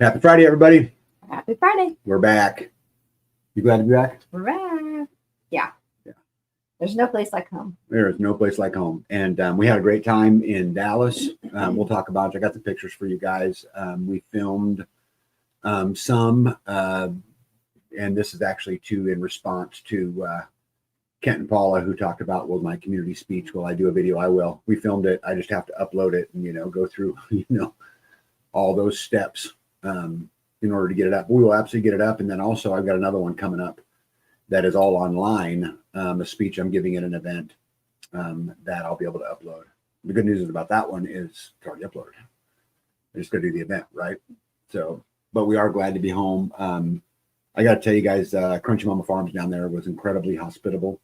Happy Friday, everybody. Happy Friday. We're back. You glad to be back? We're back. Yeah. Yeah. There's no place like home. There is no place like home. And we had a great time in Dallas. We'll talk about it. I got the pictures for you guys. We filmed some, and this is actually in response to Kent and Paula, who talked about, well, my community speech. Will I do a video? I will. We filmed it. I just have to upload it and, go through, all those steps in order to get it up. We will absolutely get it up. And then also I've got another one coming up that is all online, a speech I'm giving at an event that I'll be able to upload. The good news about that one is it's already uploaded. I just got to do the event, right? So, but we are glad to be home. I got to tell you guys, Crunchy Mama Farms down there was incredibly hospitable.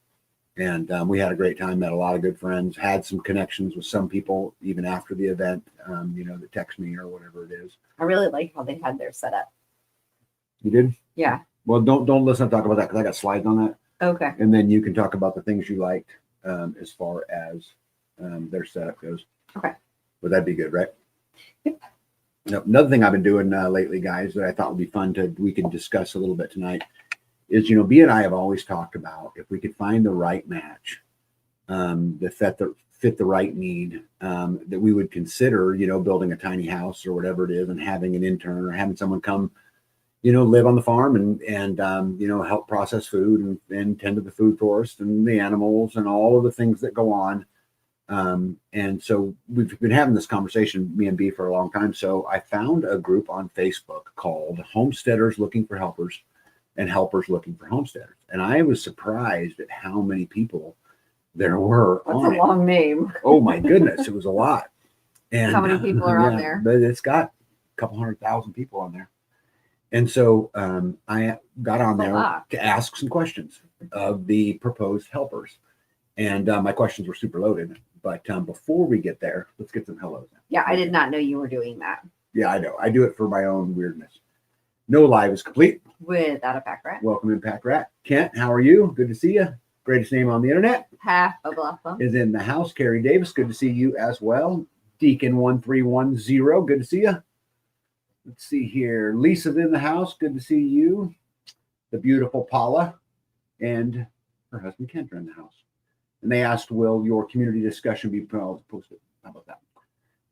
And we had a great time, met a lot of good friends, had some connections with some people even after the event, that text me or whatever it is. I really like how they had their setup. You did? Yeah. Well, don't listen to talk about that because I got slides on that. Okay. And then you can talk about the things you liked as far as their setup goes. Okay. Would that be good, right? Yep. Another thing I've been doing lately, guys, that I thought would be fun we can discuss a little bit tonight is, B and I have always talked about if we could find the right match that fit the right need, that we would consider, building a tiny house or whatever it is and having an intern or having someone come, live on the farm and help process food and tend to the food forest and the animals and all of the things that go on. And so we've been having this conversation, me and B, for a long time. So I found a group on Facebook called Homesteaders Looking for Helpers and Helpers Looking for Homesteaders. And I was surprised at how many people there were. That's a long name. Oh my goodness. It was a lot. And how many people are on there? But it's got a couple 100,000 people on there. And so I got on there to ask some questions of the proposed helpers. And my questions were super loaded. But before we get there, let's get some hellos. Yeah, I did not know you were doing that. Yeah, I know. I do it for my own weirdness. No live is complete without a pack rat. Welcome in, Pack Rat. Kent, how are you? Good to see you. Greatest name on the internet. Half a blossom is in the house. Carrie Davis, good to see you as well. Deacon 1310, good to see you. Let's see here. Lisa's in the house. Good to see you. The beautiful Paula and her husband Kent are in the house. And they asked, will your community discussion be posted? How about that?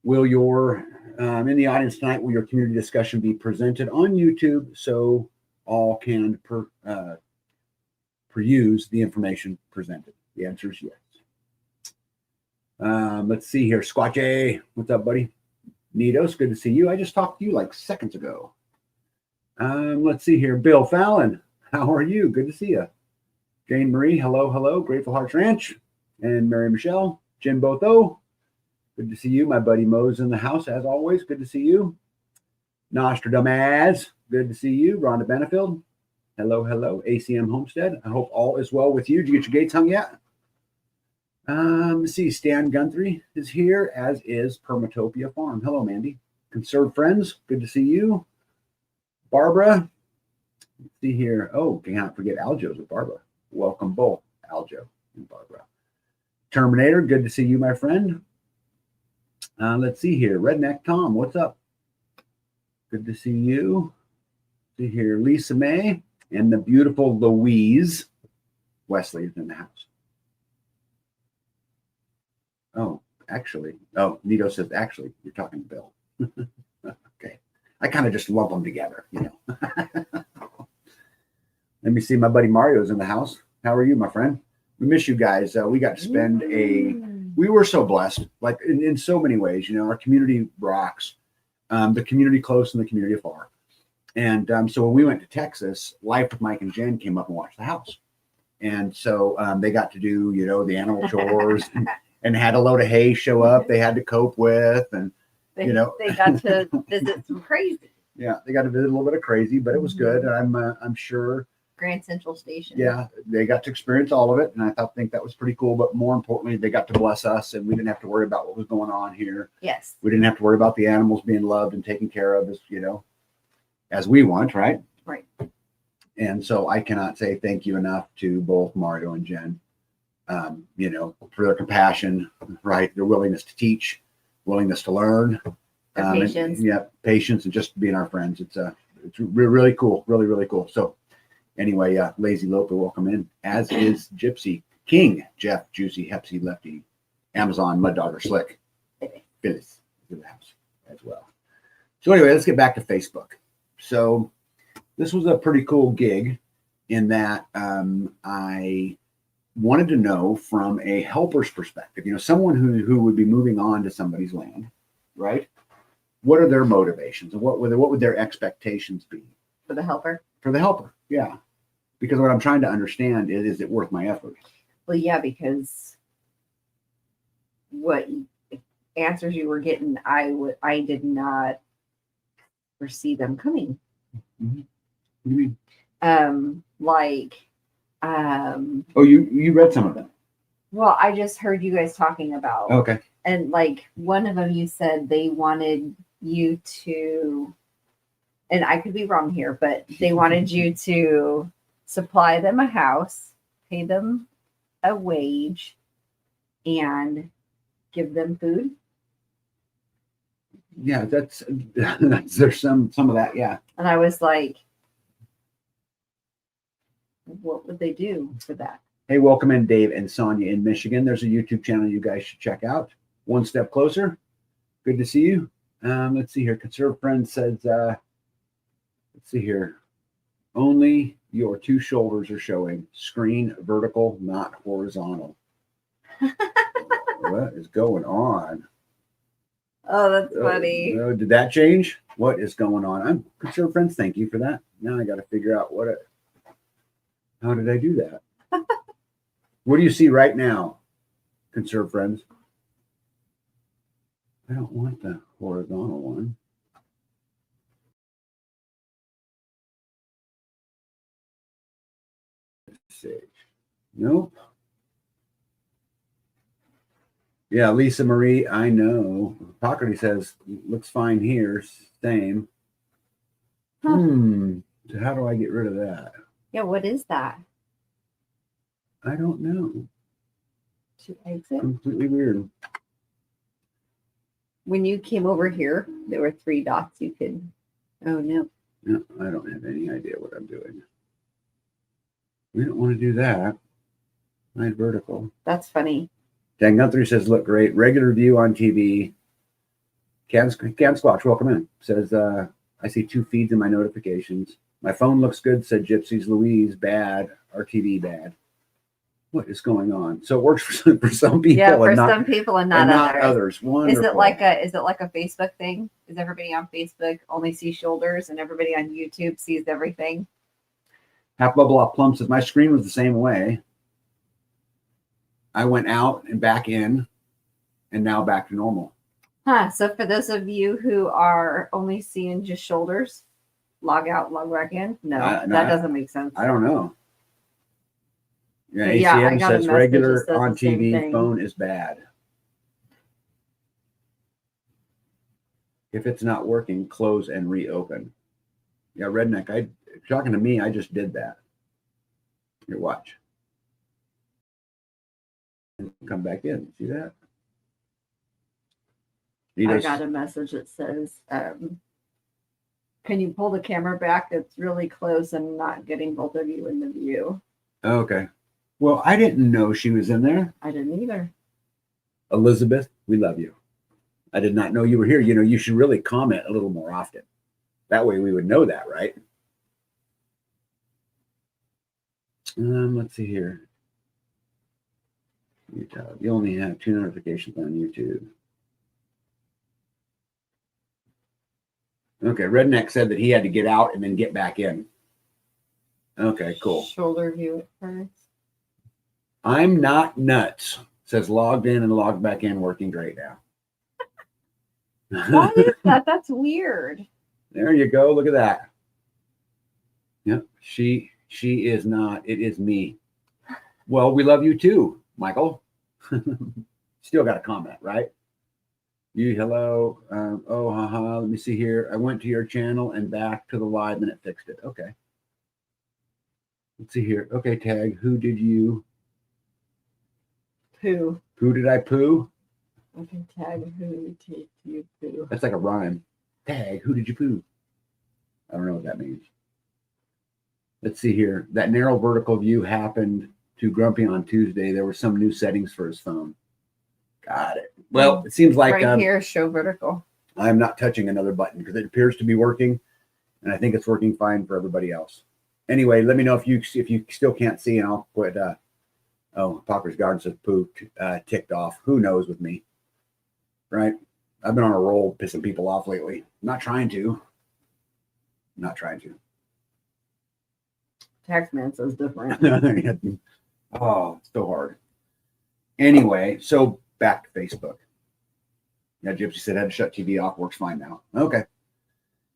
Will your, in the audience tonight, will your community discussion be presented on YouTube so all can peruse the information presented? The answer is yes. Let's see here. Squatchy, what's up, buddy? Nitos, good to see you. I just talked to you like seconds ago. Let's see here. Bill Fallon, how are you? Good to see you. Jane Marie, hello. Grateful Hearts Ranch. And Mary Michelle, Jim Botho, good to see you. My buddy Mo's in the house, as always. Good to see you. Nostradamus, good to see you. Rhonda Benefield, hello. ACM Homestead, I hope all is well with you. Did you get your gates hung yet? Let's see. Stan Guthrie is here, as is Permatopia Farm. Hello, Mandy. Conserve Friends, good to see you. Barbara, let's see here. Oh, cannot forget Aljo's with Barbara. Welcome both, Aljo and Barbara. Terminator, good to see you, my friend. Let's see here. Redneck Tom, what's up? Good to see you. See here, Lisa May and the beautiful Louise Wesley is in the house. Oh, actually. Oh, Nito says, actually, you're talking to Bill. Okay. I kind of just lump them together, Let me see. My buddy Mario's in the house. How are you, my friend? We miss you guys. We got to spend we were so blessed, like in so many ways, our community rocks, the community close and the community afar. And so when we went to Texas, Life with Mike and Jen came up and watched the house. And so they got to do, the animal chores and had a load of hay show up they had to cope with. And, they got to visit some crazy. Yeah, they got to visit a little bit of crazy, but it was good. I'm sure. Grand Central Station. Yeah, they got to experience all of it, and I think that was pretty cool. But more importantly, they got to bless us, and we didn't have to worry about what was going on here. Yes, we didn't have to worry about the animals being loved and taken care of, as we want, right? Right. And so I cannot say thank you enough to both Mario and Jen, for their compassion, right? Their willingness to teach, willingness to learn, Their And, patience. yeah, patience, and just being our friends. It's really cool, really cool. So anyway, Lazy Loper, welcome in. As is Gypsy King, Jeff, Juicy, Hepsy, Lefty, Amazon, Mud Dog, or Slick, Phyllis in the house as well. So anyway, let's get back to Facebook. So this was a pretty cool gig in that I wanted to know from a helper's perspective, someone who would be moving on to somebody's land, right? What are their motivations and what would their expectations be For the helper? for the helper? Yeah. Because what I'm trying to understand is it worth my effort? Well, yeah, because what answers you were getting, I did not foresee them coming. Mm-hmm. What do you mean? Oh, you read some of them. Well, I just heard you guys talking about. Okay. And like one of them, you said they wanted you to, and I could be wrong here, but they wanted you to supply them a house, pay them a wage, and give them food. Yeah, that's there's some of that. Yeah. And I was like, what would they do for that? Hey, welcome in, Dave and Sonia in Michigan. There's a YouTube channel you guys should check out. One Step Closer. Good to see you. Let's see here. Conserve Friend says, let's see here. Only your two shoulders are showing. Screen vertical, not horizontal. What is going on? Oh, that's funny. Did that change? What is going on? I'm Conserve Friends. Thank you for that. Now I got to figure out how did I do that? What do you see right now, Conserve Friends? I don't want the horizontal one. Let's see. Nope. Yeah, Lisa Marie, I know. Pockety says, looks fine here. Same. Huh. So how do I get rid of that? Yeah, what is that? I don't know. To exit? Completely weird. When you came over here, there were 3 dots you could. Oh, no. No, I don't have any idea what I'm doing. We don't want to do that. Hide vertical. That's funny. Dan Gunther says, look great. Regular view on TV. Can Squatch, welcome in. Says, I see 2 feeds in my notifications. My phone looks good, said Gypsy's Louise. Bad. Our TV bad. What is going on? So it works for some people. Yeah, for some people and not others. Wonderful. Is it like a Facebook thing? Is everybody on Facebook only sees shoulders and everybody on YouTube sees everything? Half Bubble Off Plum says, my screen was the same way. I went out and back in and now back to normal. Huh. So for those of you who are only seeing just shoulders, log out, log back in. No, that doesn't make sense. I don't know. Yeah, ACM says regular on TV, phone is bad. If it's not working, close and reopen. Yeah, Redneck, talking to me, I just did that. Here, watch. And come back in. See that? I got a message that says, can you pull the camera back? It's really close and not getting both of you in the view. Okay. Well, I didn't know she was in there. I didn't either. Elizabeth, we love you. I did not know you were here. You should really comment a little more often. That way we would know that, right? Let's see here. YouTube. You only have 2 notifications on YouTube. Okay, Redneck said that he had to get out and then get back in. Okay, cool. Shoulder view at first. I'm not nuts. Says logged in and logged back in, working great now. Why is that? That's weird. There you go. Look at that. Yep. She is not. It is me. Well, we love you too, Michael. Still got a comment, right? You hello. Oh, haha. Let me see here. I went to your channel and back to the live and it fixed it. Okay. Let's see here. Okay, tag. Who did you poo? Who did I poo? I can tag who did you poo. That's like a rhyme. Tag, who did you poo? I don't know what that means. Let's see here. That narrow vertical view happened to Grumpy on Tuesday. There were some new settings for his phone. Got it. Well, it seems like Right here, show vertical. I'm not touching another button because it appears to be working, and I think it's working fine for everybody else. Anyway, let me know if you still can't see, and I'll put Popper's Garden says pooped, ticked off. Who knows with me, right? I've been on a roll pissing people off lately. I'm not trying to. Taxman says different. Oh, it's so hard. Anyway, so back to Facebook. Yeah, Gypsy said had to shut TV off. Works fine now. Okay.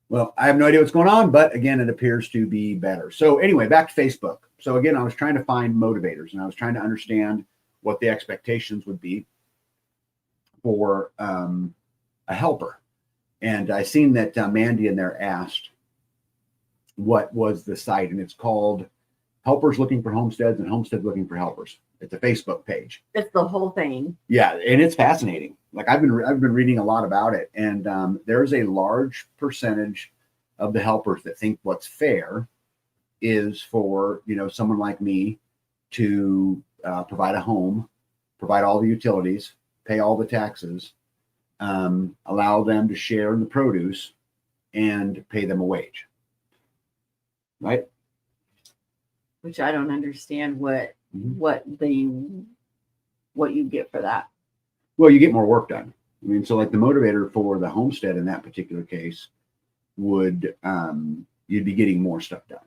Well, I have no idea what's going on, but again, it appears to be better. So anyway, back to Facebook. So again, I was trying to find motivators, and I was trying to understand what the expectations would be for a helper. And I seen that Mandy in there asked what was the site, and it's called Helpers Looking for Homesteads and Homesteads Looking for Helpers. It's a Facebook page. It's the whole thing. Yeah, and it's fascinating. Like I've been reading a lot about it, and there's a large percentage of the helpers that think what's fair is for someone like me to provide a home, provide all the utilities, pay all the taxes, allow them to share in the produce, and pay them a wage. Right? Which I don't understand what you get for that. Well, you get more work done. I mean, so like the motivator for the homestead in that particular case would you'd be getting more stuff done.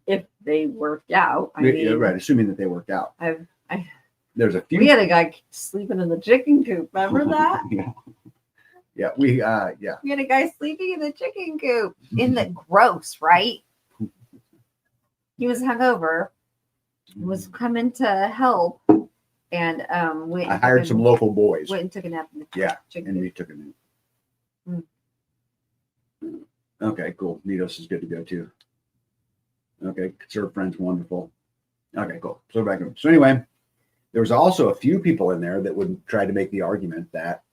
If they worked out. Right, assuming that they worked out. There's a few. We had a guy sleeping in the chicken coop. Remember that? Yeah. We had a guy sleeping in the chicken coop. In the gross, right? He was hungover, was coming to help, and I hired some local boys. Went and took a nap in the chicken and coop. we took a nap. Okay, cool. Nidos is good to go too. Okay, conserve friends, wonderful. Okay, cool. So back up. So anyway, there was also a few people in there that would try to make the argument that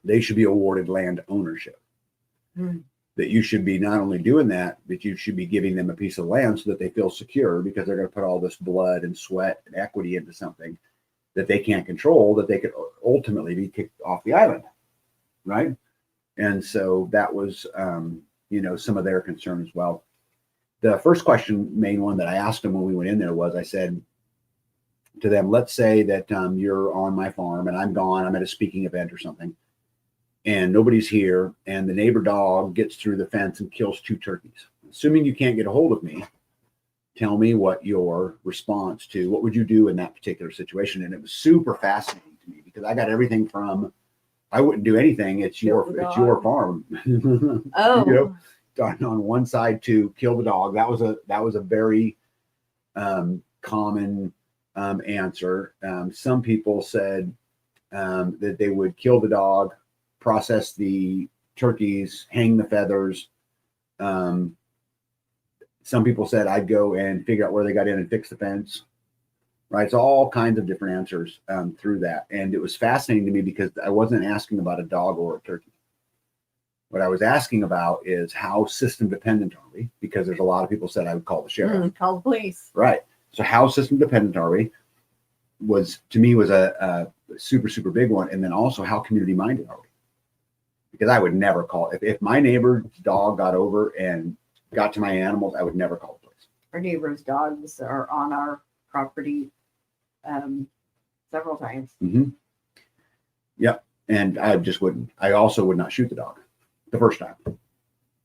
they should be awarded land ownership. That you should be not only doing that, but you should be giving them a piece of land so that they feel secure, because they're going to put all this blood and sweat and equity into something that they can't control, that they could ultimately be kicked off the island. Right. And so that was, some of their concern as well. The first question, main one that I asked them when we went in there was, I said to them, let's say that you're on my farm and I'm gone, I'm at a speaking event or something, and nobody's here, and the neighbor dog gets through the fence and kills 2 turkeys. Assuming you can't get a hold of me, tell me what your response to, what would you do in that particular situation? And it was super fascinating to me, because I got everything from, I wouldn't do anything. It's your farm. Oh, On one side to kill the dog. That was a very common answer. Some people said that they would kill the dog, process the turkeys, hang the feathers. Some people said I'd go and figure out where they got in and fix the fence. Right. So all kinds of different answers through that. And it was fascinating to me, because I wasn't asking about a dog or a turkey. What I was asking about is how system dependent are we? Because there's a lot of people said I would call the sheriff. Call the police. Right. So how system dependent are we? To me was a super, super big one. And then also, how community minded are we? Because I would never call, if my neighbor's dog got over and got to my animals, I would never call the police. Our neighbor's dogs are on our property several times. Yep. And I just wouldn't. I also would not shoot the dog the first time.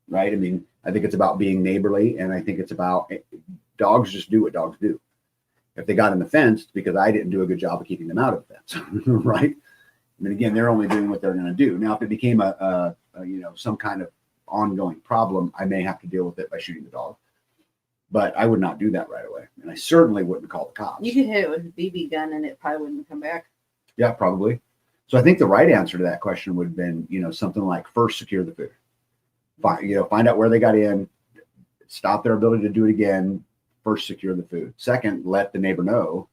Right. I mean, I think it's about being neighborly, and I think it's about, dogs just do what dogs do. If they got in the fence, it's because I didn't do a good job of keeping them out of the fence. Right. I mean, again, they're only doing what they're going to do. Now, if it became some kind of ongoing problem, I may have to deal with it by shooting the dog. But I would not do that right away. And I certainly wouldn't call the cops. You could hit it with a BB gun and it probably wouldn't come back. Yeah, probably. So I think the right answer to that question would have been, something like, first, secure the food. Find out where they got in, stop their ability to do it again. First, secure the food. Second, let the neighbor know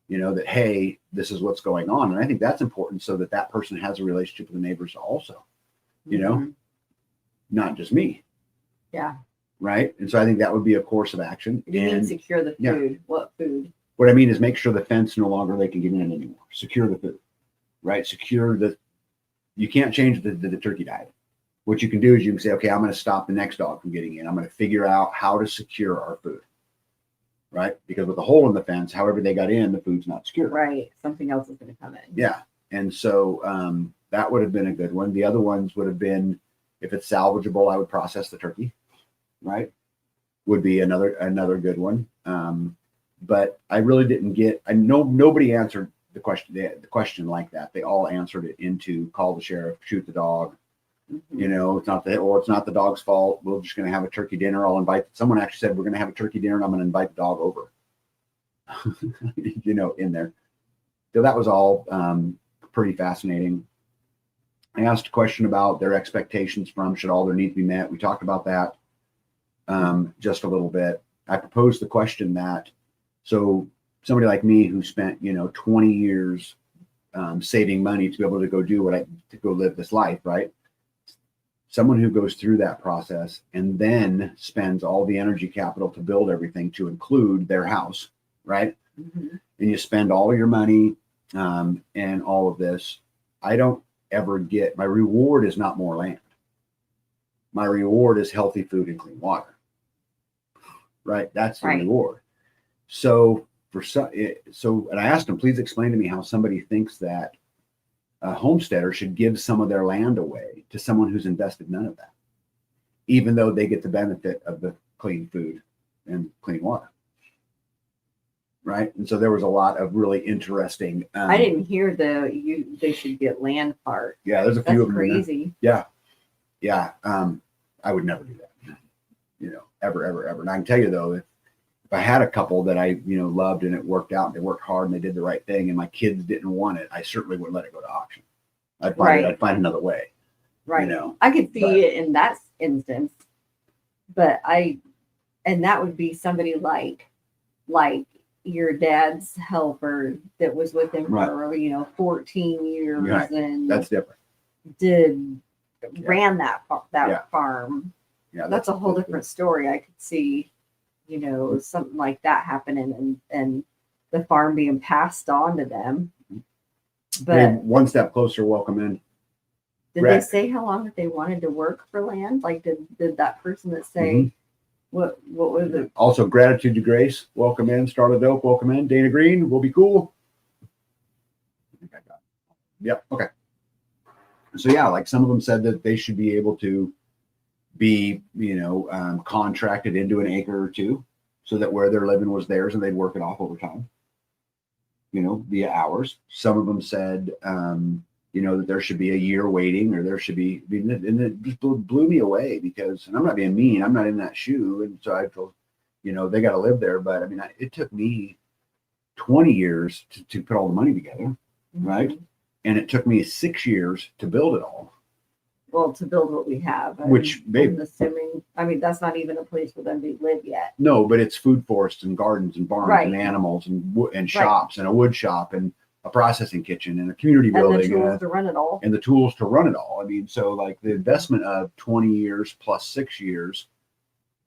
you know, that, hey, this is what's going on. And I think that's important so that that person has a relationship with the neighbors also, you know, Mhm. not just me. Yeah. Right. And so I think that would be a course of action. You mean And secure the yeah. food? What food? what I mean is make sure the fence no longer they can get in anymore. Secure the food, right? You can't change the turkey diet. What you can do is you can say, okay, I'm going to stop the next dog from getting in. I'm going to figure out how to secure our food, right? Because with the hole in the fence, however they got in, the food's not secure. Right. Something else is going to come in. Yeah. And so that would have been a good one. The other ones would have been, if it's salvageable, I would process the turkey, right? Would be another good one. But I really didn't get. I know nobody answered the question like that. They all answered it into call the sheriff, shoot the dog. Mhm. You know, it's not the dog's fault. We're just going to have a turkey dinner. Someone actually said we're going to have a turkey dinner and I'm going to invite the dog over. You know, in there. So that was all pretty fascinating. I asked a question about their expectations from should all their needs be met. We talked about that just a little bit. I proposed the question that so somebody like me who spent 20 years saving money to be able to go to go live this life, right? Someone who goes through that process and then spends all the energy capital to build everything to include their house, right? Mhm. And you spend all of your money and all of this. I don't ever get my reward is not more land. My reward is healthy food and clean water. Right? That's the Right. reward. So and I asked him, please explain to me how somebody thinks that a homesteader should give some of their land away to someone who's invested none of that, even though they get the benefit of the clean food and clean water. Right. And so there was a lot of really interesting. I didn't hear they should get land part. Yeah, there's a few That's of them. crazy. Yeah. I would never do that. Ever. And I can tell you though, if I had a couple that I, loved and it worked out and they worked hard and they did the right thing and my kids didn't want it, I certainly wouldn't let it go to auction. I'd find another way. Right. I could see but- it in that instance, but and that would be somebody like your dad's helper that was with him Right. for 14 years Right. and That's different. ran that Yeah. farm. Yeah. That's a whole different story. I could see, something like that happening and the farm being passed on to them. But Hey, one step closer, welcome in. did they say how long that they wanted to work for land? Like, did that person that say what was it? Also, gratitude to Grace, welcome in. Started Oak, welcome in. Dana Green, will be cool. I think I got it. Yep. Okay. So yeah, like some of them said that they should be able to be, contracted into an acre or two, so that where they're living was theirs and they'd work it off over time. Via hours. Some of them said, that there should be a year waiting, or there should be, and it just blew me away because, and I'm not being mean, I'm not in that shoe, and so I feel, they got to live there. But I mean, it took me 20 years to put all the money together, right? And it took me 6 years to build it all. Well, to build what we have, Which, I'm assuming, that's not even a place for them to live yet. No, but it's food forests and gardens and barns Right. and animals and shops and a wood shop and a processing kitchen and a community building And the tools to run it all. and the tools to run it all. I mean, so like the investment of 20 years plus 6 years,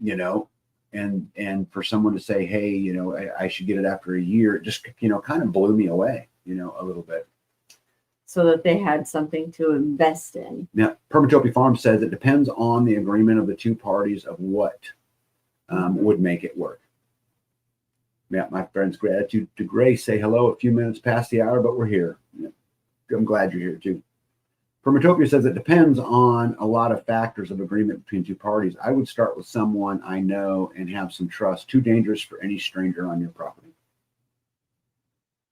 and for someone to say, hey, I should get it after a year, it just, kind of blew me away, a little bit. So that they had something to invest in. Now, Permatopia Farm says it depends on the agreement of the two parties of what would make it work. Yeah, my friends, gratitude to Grace. Say hello a few minutes past the hour, but we're here. Yeah. I'm glad you're here too. Permatopia says it depends on a lot of factors of agreement between two parties. I would start with someone I know and have some trust. Too dangerous for any stranger on your property.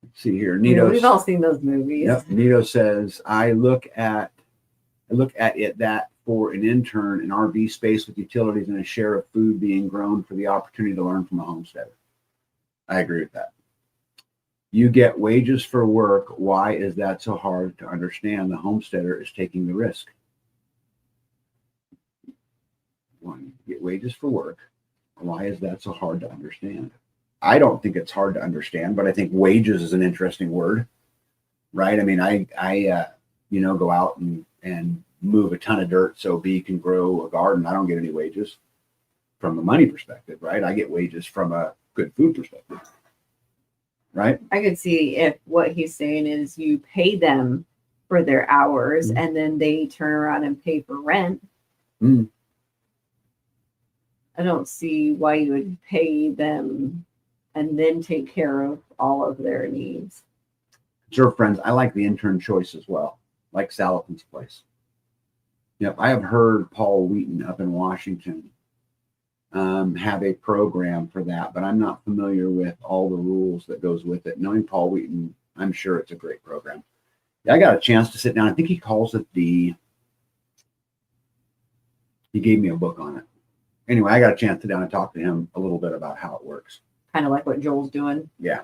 Let's see here. Nito. We've all seen those movies. Yep. Nito says, I look at it that for an intern, an RV space with utilities and a share of food being grown for the opportunity to learn from a homesteader. I agree with that. You get wages for work. Why is that so hard to understand? The homesteader is taking the risk. One, you get wages for work. Why is that so hard to understand? I don't think it's hard to understand, but I think wages is an interesting word, right? I mean, I go out and move a ton of dirt so B can grow a garden. I don't get any wages from a money perspective, right? I get wages from a good food perspective, right? I could see if what he's saying is you pay them for their hours Mhm. and then they turn around and pay for rent. Mm. I don't see why you would pay them and then take care of all of their needs. Sure, friends, I like the intern choice as well, like Salatin's place. Yep, I have heard Paul Wheaton up in Washington have a program for that, but I'm not familiar with all the rules that goes with it. Knowing Paul Wheaton, I'm sure it's a great program. Yeah, I got a chance to sit down. I think he calls it he gave me a book on it. Anyway, I got a chance to sit down and talk to him a little bit about how it works. Kind of like what Joel's doing. Yeah.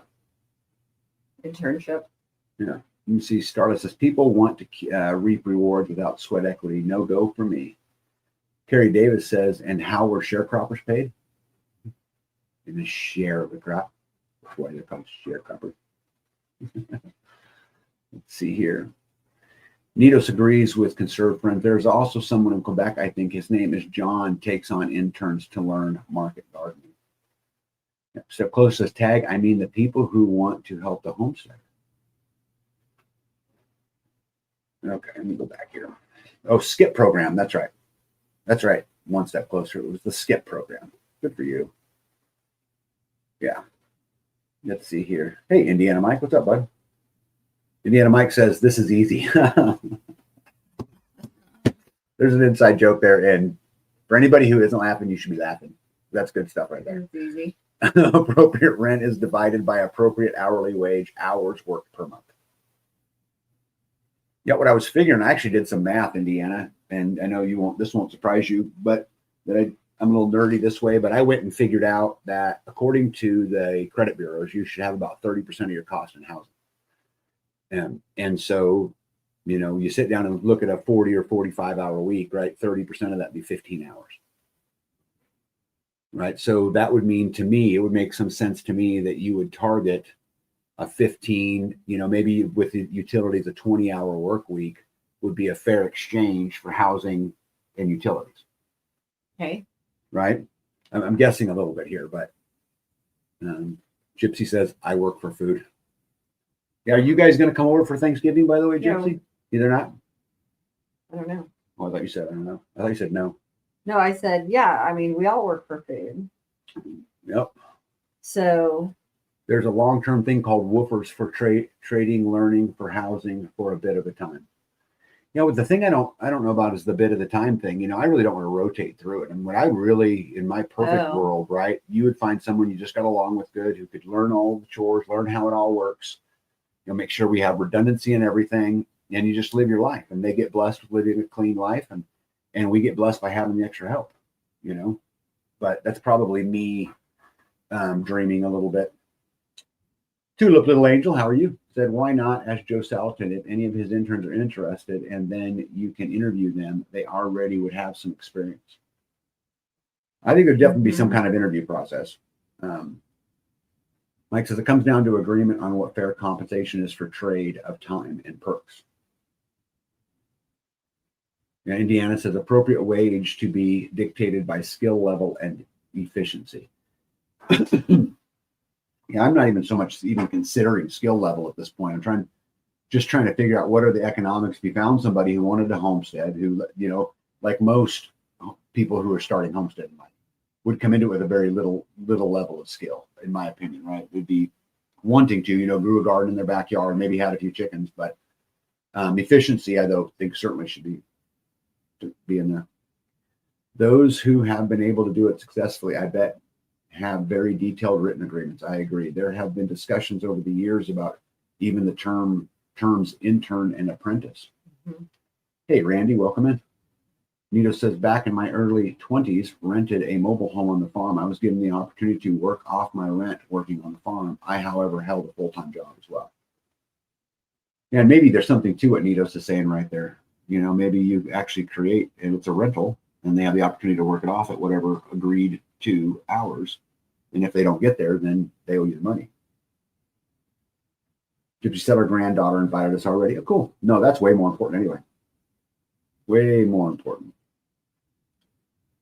Internship. Yeah. You see, Starla says, people want to reap rewards without sweat equity. No go for me. Carrie Davis says, and how were sharecroppers paid? In a share of the crop. That's why they're called sharecroppers. Let's see here. Nidos agrees with conserve friends. There's also someone in Quebec, I think his name is John, takes on interns to learn market gardening. Yep. So close says tag, I mean the people who want to help the homestead. Okay, let me go back here. Oh, SKIP program. That's right. That's right. One step closer. It was the SKIP program. Good for you. Yeah. Let's see here. Hey, Indiana Mike, what's up, bud? Indiana Mike says, this is easy. There's an inside joke there. And for anybody who isn't laughing, you should be laughing. That's good stuff right there. It's easy. Appropriate rent is divided by appropriate hourly wage, hours worked per month. Yeah, what I was figuring, I actually did some math, Indiana, and I know this won't surprise you, but that I'm a little nerdy this way, but I went and figured out that according to the credit bureaus, you should have about 30% of your cost in housing. And so, you sit down and look at a 40 or 45 hour week, right? 30% of that be 15 hours. Right. So that would mean to me, it would make some sense to me that you would target a 15, maybe with the utilities, a 20-hour work week would be a fair exchange for housing and utilities. Okay. Right. I'm guessing a little bit here, but Gypsy says, I work for food. Yeah. Are you guys going to come over for Thanksgiving, by the way, Gypsy? No. Either not? I don't know. Oh, I thought you said, I don't know. I thought you said no. No, I said, yeah, I mean, we all work for food. Yep. So there's a long-term thing called woofers for trading, learning, for housing for a bit of a time. The thing I don't know about is the bit of the time thing. I really don't want to rotate through it. And what I really, in my perfect world, right, you would find someone you just got along with good, who could learn all the chores, learn how it all works. Make sure we have redundancy in everything, and you just live your life. And they get blessed with living a clean life, and we get blessed by having the extra help. But that's probably me dreaming a little bit. Tulip Little Angel, how are you? Said, why not ask Joe Salatin if any of his interns are interested, and then you can interview them. They already would have some experience. I think there'd definitely be some kind of interview process. Mike says, it comes down to agreement on what fair compensation is for trade of time and perks. Yeah, Indiana says, appropriate wage to be dictated by skill level and efficiency. Yeah, I'm not even so much even considering skill level at this point. I'm just trying to figure out what are the economics. If you found somebody who wanted a homestead, who, like most people who are starting homesteading life, would come into it with a very little level of skill, in my opinion, right? Would be wanting to, grew a garden in their backyard, maybe had a few chickens, but efficiency, I don't think certainly should be in there. Those who have been able to do it successfully, I bet, have very detailed written agreements. I agree. There have been discussions over the years about even the terms intern and apprentice. Mm-hmm. Hey, Randy, welcome in. Nito says, back in my early 20s, rented a mobile home on the farm. I was given the opportunity to work off my rent working on the farm. I, however, held a full-time job as well. And maybe there's something to what Nitos is saying right there. Maybe you actually create, and it's a rental, and they have the opportunity to work it off at whatever agreed to hours And if they don't get there, then they owe you the money. Gypsy said our granddaughter invited us already. Oh, cool. No, that's way more important anyway. Way more important.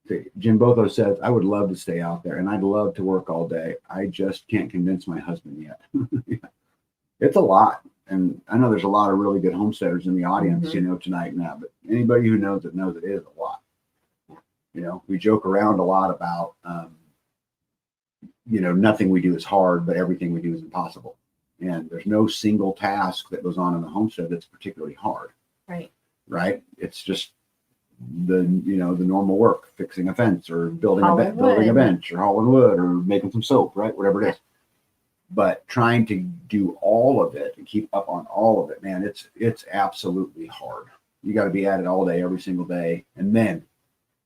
Okay, Jim Botho says, I would love to stay out there and I'd love to work all day. I just can't convince my husband yet. It's a lot. And I know there's a lot of really good homesteaders in the audience, tonight now, but anybody who knows it is a lot. We joke around a lot about, nothing we do is hard, but everything we do is impossible. And there's no single task that goes on in the homestead that's particularly hard. Right. It's just the normal work, fixing a fence or building a bench or hauling wood or making some soap, right? Whatever it is. But trying to do all of it and keep up on all of it, man, it's absolutely hard. You got to be at it all day, every single day. And then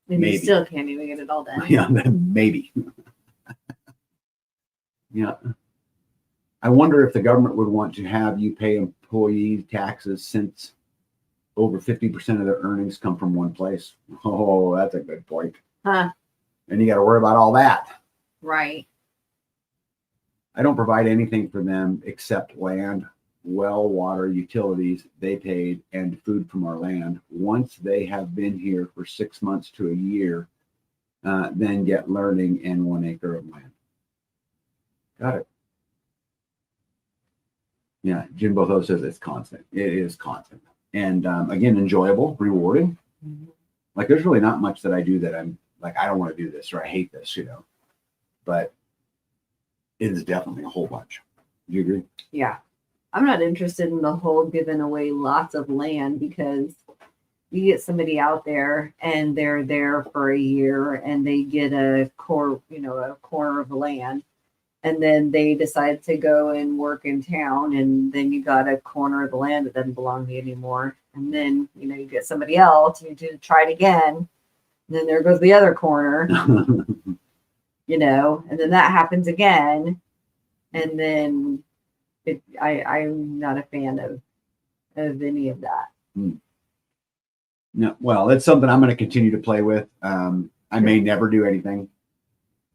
maybe you still can't even get it all done. Yeah, maybe. Yeah. I wonder if the government would want to have you pay employee taxes since over 50% of their earnings come from one place. Oh, that's a good point. Huh. And you got to worry about all that. Right. I don't provide anything for them except land, well, water, utilities they paid, and food from our land. Once they have been here for 6 months to a year, then get learning in 1 acre of land. Got it. Yeah, Jim Botho says it's constant. It is constant. And again, enjoyable, rewarding. Like there's really not much that I do that I'm like, I don't want to do this or I hate this, but it is definitely a whole bunch. Do you agree? Yeah. I'm not interested in the whole giving away lots of land because you get somebody out there and they're there for a year and they get a corner of land. And then they decide to go and work in town, and then you got a corner of the land that doesn't belong to you anymore. And then, you get somebody else, you do try it again. And then there goes the other corner, and then that happens again. And then I'm not a fan of any of that. No, well, it's something I'm going to continue to play with. I may never do anything.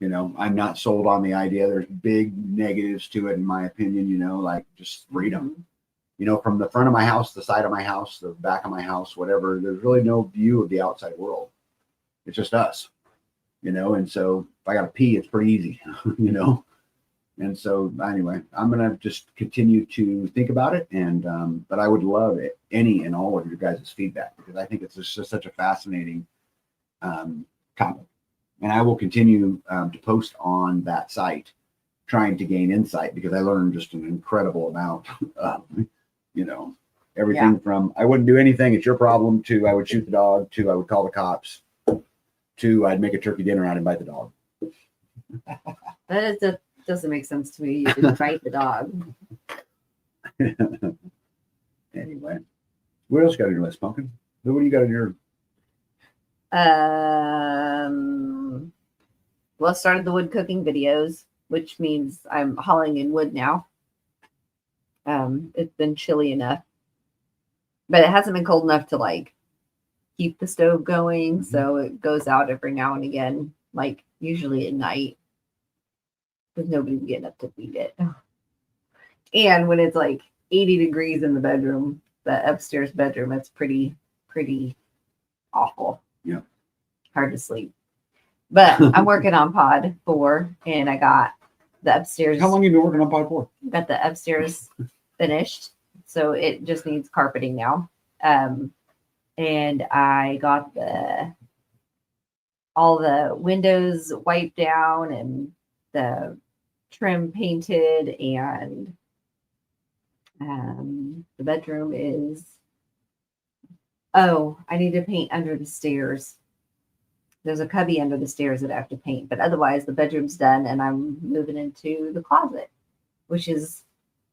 I'm not sold on the idea. There's big negatives to it, in my opinion, like just freedom. From the front of my house, the side of my house, the back of my house, whatever, there's really no view of the outside world. It's just us, and so if I got to pee, it's pretty easy, And so anyway, I'm going to just continue to think about it. And, but I would love any and all of your guys' feedback because I think it's just such a fascinating topic. And I will continue to post on that site, trying to gain insight because I learned just an incredible amount. Everything from I wouldn't do anything, it's your problem, to I would shoot the dog, to I would call the cops, to I'd make a turkey dinner and invite the dog. That doesn't make sense to me. You didn't fight the dog. Anyway, what else got on your list, Pumpkin? What do you got on your? Well, I started the wood cooking videos, which means I'm hauling in wood now. It's been chilly enough, but it hasn't been cold enough to keep the stove going. So it goes out every now and again, usually at night, because nobody's getting up to feed it. And when it's 80 degrees in the bedroom, the upstairs bedroom, it's pretty awful. Yeah. Hard to sleep. But I'm working on pod 4 and I got the upstairs. How long have you been working on pod 4? Got the upstairs finished. So it just needs carpeting now. And I got all the windows wiped down and the trim painted, and the bedroom is, I need to paint under the stairs. There's a cubby under the stairs that I have to paint, but otherwise the bedroom's done and I'm moving into the closet, which is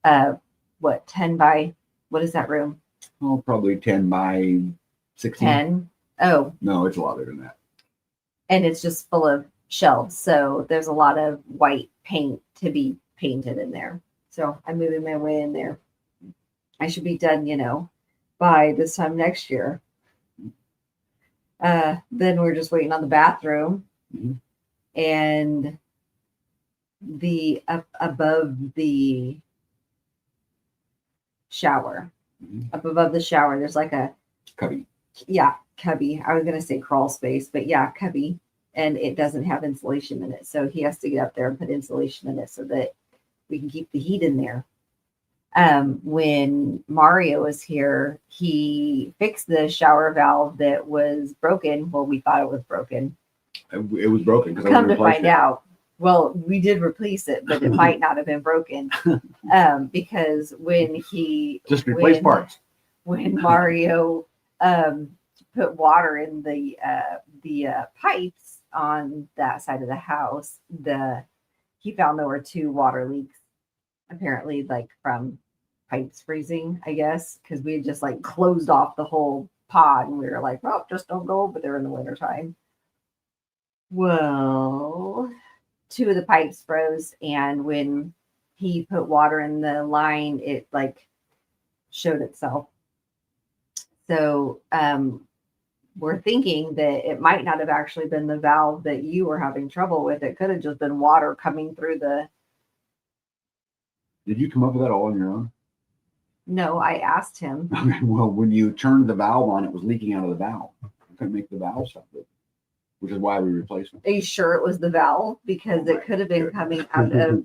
10 by, what is that room? Oh, probably 10 by 16. 10. Oh, no, it's a lot bigger than that. And it's just full of shelves. So there's a lot of white paint to be painted in there. So I'm moving my way in there. I should be done, by this time next year. Then we're just waiting on the bathroom. And the up above the shower. Mhm. Up above the shower, there's like a Cubby. cubby. I was gonna say crawl space, but yeah, cubby. And it doesn't have insulation in it. So he has to get up there and put insulation in it so that we can keep the heat in there. When Mario was here, he fixed the shower valve that was broken. Well, we thought it was broken. It was broken because I Come to replaced find it. out, well, we did replace it, but it might not have been broken. Because when Just replace parts. when Mario put water in the pipes on that side of the house, he found there were 2 water leaks, apparently, like from pipes freezing, I guess, because we had just like closed off the whole pod and we were like, well, just don't go over there in the wintertime. Well, 2 of the pipes froze, and when he put water in the line, it like showed itself. So we're thinking that it might not have actually been the valve that you were having trouble with. It could have just been water coming through the. Did you come up with that all on your own? No, I asked him. Okay, well, when you turned the valve on, it was leaking out of the valve. I couldn't make the valve stop it, which is why we replaced it. Are you sure it was the valve? Because Oh it could have been goodness. coming out of,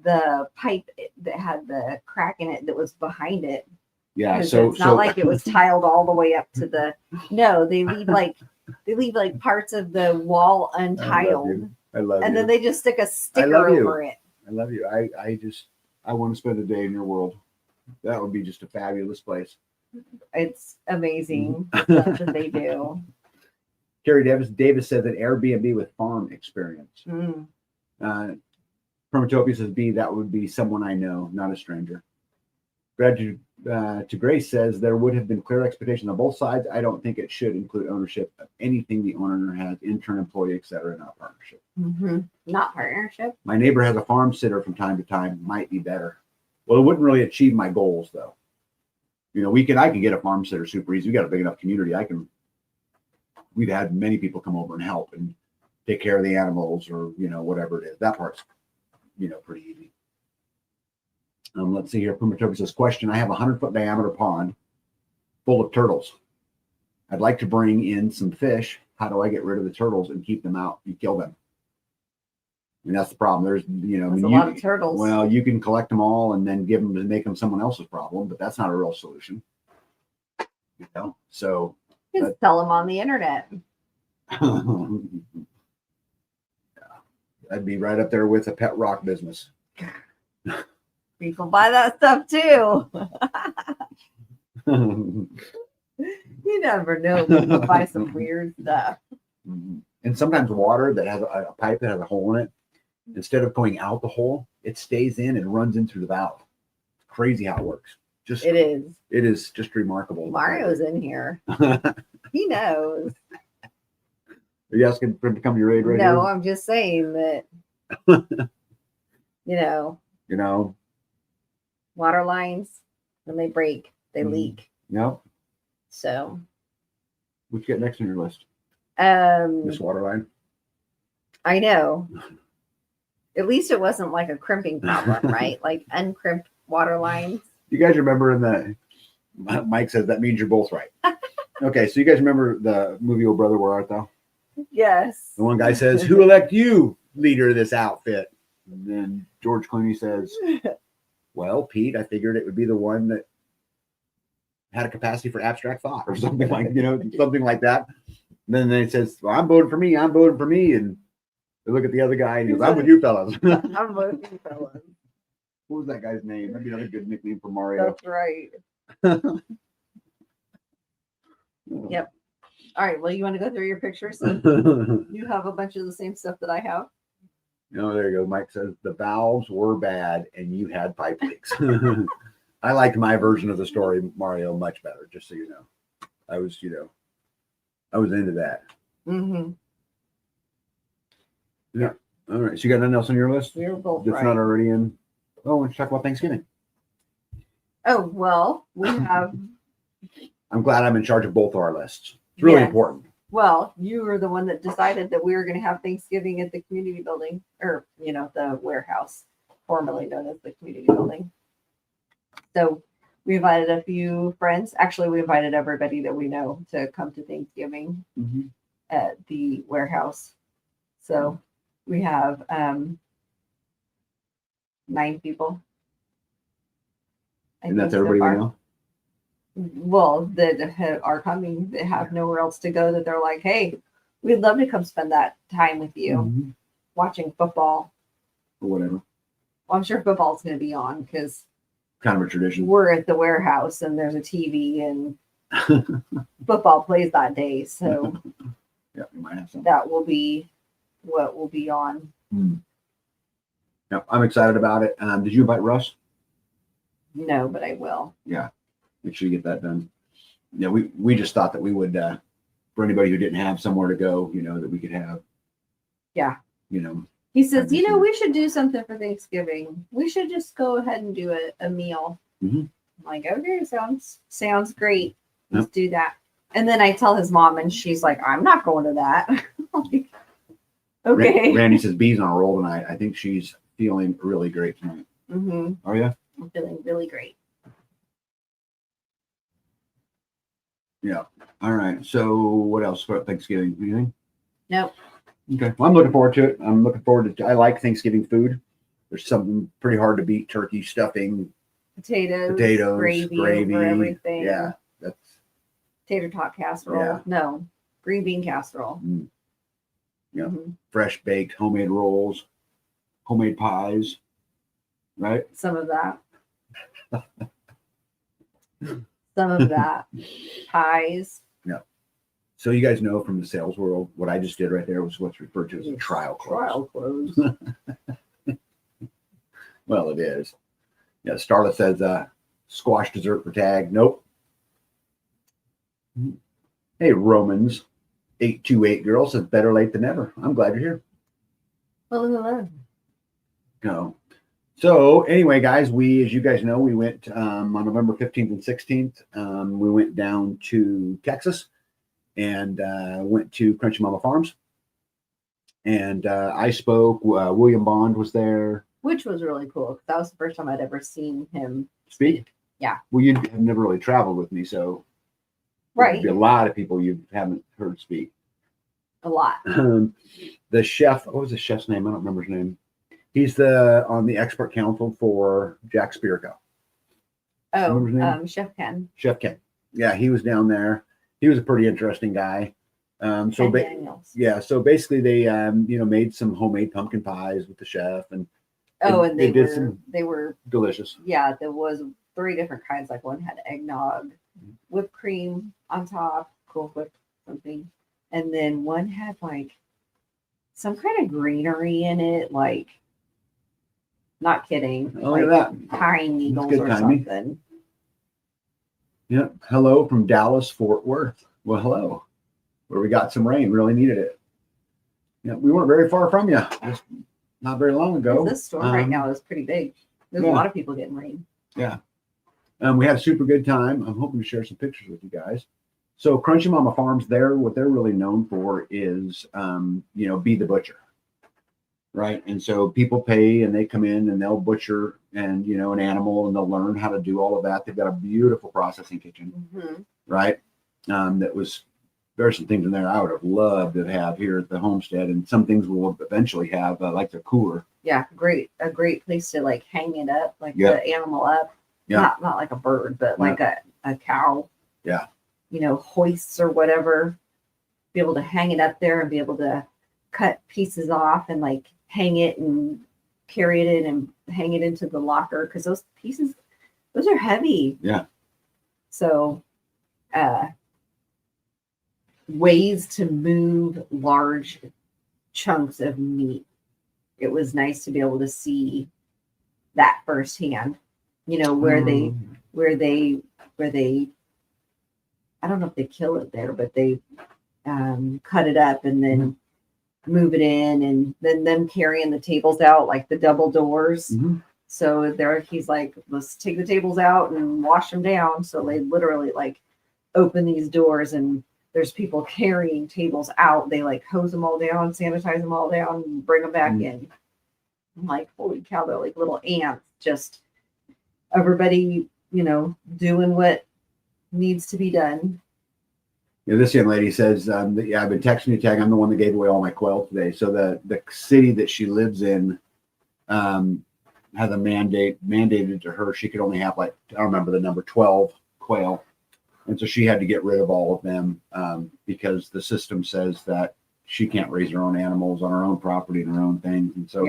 the pipe that had the crack in it that was behind it. Yeah, 'Cause so it's not like it was tiled all the way up to the. No, they leave like parts of the wall untiled, I love and you. then they just stick a love sticker you. over it. I love you. I want to spend a day in your world. That would be just a fabulous place. It's amazing Mm-hmm. the stuff that they do. Carrie Davis said that Airbnb with farm experience. Mm. Permatopia says, B, that would be someone I know, not a stranger. Gratitude to Grace says there would have been clear expectation on both sides. I don't think it should include ownership of anything the owner has, intern, employee, etc., not partnership. Mm-hmm. Not partnership. My neighbor has a farm sitter from time to time. Might be better. Well, it wouldn't really achieve my goals though. I can get a farm sitter super easy. We got a big enough community. We've had many people come over and help and take care of the animals or, whatever it is. That part's, pretty easy. Let's see here. Pumatopia says, question, I have a 100-foot diameter pond full of turtles. I'd like to bring in some fish. How do I get rid of the turtles and keep them out? You kill them. And that's the problem. There's, There's a lot of turtles. Well, you can collect them all and then give them and make them someone else's problem, but that's not a real solution. So You can sell them on the internet. I'd be right up there with a pet rock business. People buy that stuff too. You never know. People buy some weird stuff. And sometimes water that has a pipe that has a hole in it, instead of going out the hole, it stays in and runs in through the valve. Crazy how it works. It is. It is just remarkable. Mario's in here. He knows. Are you asking for him to come to your aid right No, here? I'm just saying that, water lines, when they break, they Mhm. leak. No. So, What you got next on your list? um, This water line. I know. At least it wasn't like a crimping problem, right? Like uncrimped water lines. You guys remember Mike says that means you're both right. Okay, so you guys remember the movie Oh Brother, Where Art Thou? Yes. The one guy says, who elect you leader of this outfit? And then George Clooney says, well, Pete, I figured it would be the one that had a capacity for abstract thought or something something like that. And then he says, well, I'm voting for me. I'm voting for me. And they look at the other guy and he goes, I'm with you fellas. I'm voting fellas. What was that guy's name? That'd be another good nickname for Mario. That's right. Yep. All right. Well, you want to go through your pictures? You have a bunch of the same stuff that I have. There you go. Mike says the valves were bad and you had pipe leaks. I liked my version of the story, Mario, much better, just so you know. I was into that. Mm-hmm. Yeah. All right. So you got nothing else on your list We were both that's right. not already in? Oh, let's talk about Thanksgiving. Oh, well, we have. I'm glad I'm in charge of both of our lists. It's really Yes. important. Well, you were the one that decided that we were going to have Thanksgiving at the community building, or the warehouse, formerly known as the community building. So we invited a few friends. Actually, we invited everybody that we know to come to Thanksgiving Mhm. at the warehouse. So we have 9 people. I And that's think, so everybody we far. know. Well, that are coming, that have nowhere else to go, that they're like, hey, we'd love to come spend that time with you Mhm. watching football. Or whatever. Well, I'm sure football's going to be on because Kind of a tradition. we're at the warehouse and there's a TV and football plays that day. So Yeah, we might have some. that will be what will be on. Yep, I'm excited about it. Did you invite Russ? No, but I will. Make sure you get that done. Yeah, we just thought that we would, for anybody who didn't have somewhere to go, that we could have. Yeah. That'd He says, be cool. we should do something for Thanksgiving. We should just go ahead and do a meal. Mhm. I'm like, okay, sounds great. Let's do that. And then I tell his mom, and she's like, I'm not going to that. I'm like, okay. Randy says B's on a roll tonight. I think she's feeling really great tonight. Mm-hmm. Oh yeah. I'm feeling really great. Yeah. All right. So what else for Thanksgiving? Anything? Nope. Okay. Well, I'm looking forward to it. I'm looking forward to. I like Thanksgiving food. There's something pretty hard to beat: turkey stuffing, Potatoes, gravy. over everything. Yeah, that's Tater tot casserole. Yeah. No, green bean casserole. Yeah. Mhm. fresh baked homemade rolls, homemade pies, right? Some of that. Some of that. Pies. So you guys know from the sales world, what I just did right there was what's referred to as a trial close. Trial close. Well, it is. Yeah, Starla says squash dessert for tag. Nope. Hey, Romans 828 girl says better late than never. I'm glad you're here. Hello. No. So anyway, guys, as you guys know, we went on November 15th and 16th. We went down to Texas and went to Crunchy Mama Farms. And I spoke. William Bond was there. Which was really cool because that was the first time I'd ever seen him Speak? Yeah. Well, you have never really traveled with me, so Right. there'd be a lot of people you haven't heard speak. A lot. The chef, what was the chef's name? I don't remember his name. He's on the expert council for Jack Spirko. Remember his name? Chef Ken. Chef Ken. Yeah, he was down there. He was a pretty interesting guy. Ken So Daniels. yeah, so basically they made some homemade pumpkin pies with the chef and Oh, and they did were some- they were delicious. yeah, there was 3 different kinds. Like one had eggnog, whipped cream on top, cool whip something. And then one had like some kind of greenery in it, like not kidding. Oh, like look at that. pine needles good or timing. something. Yeah. Hello from Dallas, Fort Worth. Well, hello. Where we got some rain, really needed it. Yeah, we weren't very far from you. Just not very long ago. This storm right now is pretty big. There's yeah. a lot of people getting rain. We had a super good time. I'm hoping to share some pictures with you guys. So Crunchy Mama Farms, what they're really known for is, be the butcher, right? And so people pay and they come in and they'll butcher and, an animal and they'll learn how to do all of that. They've got a beautiful processing kitchen, Mm-hmm. right? There's some things in there I would have loved to have here at the homestead, and some things we'll eventually have, like the cooler. Yeah, a great place to like hang it up, like Yeah. the animal up. Yeah. Not like a bird, but Yeah. like a cow. Yeah. Hoists or whatever. Be able to hang it up there and be able to cut pieces off and like hang it and carry it in and hang it into the locker because those pieces, those are heavy. Yeah. So, ways to move large chunks of meat. It was nice to be able to see that firsthand. Where they I don't know if they kill it there, but they cut it up and then move it in, and then them carrying the tables out like the double doors. Mhm. So he's like, let's take the tables out and wash them down. So they literally like open these doors and there's people carrying tables out. They like hose them all down, sanitize them all down, and bring them back in. I'm like, holy cow, they're like little ants. Just everybody, doing what needs to be done. This young lady says, I've been texting you, Tag. I'm the one that gave away all my quail today. So the city that she lives in has a mandated to her. She could only have, like, I don't remember the number, 12 quail. And so she had to get rid of all of them because the system says that she can't raise her own animals on her own property and her own things. And so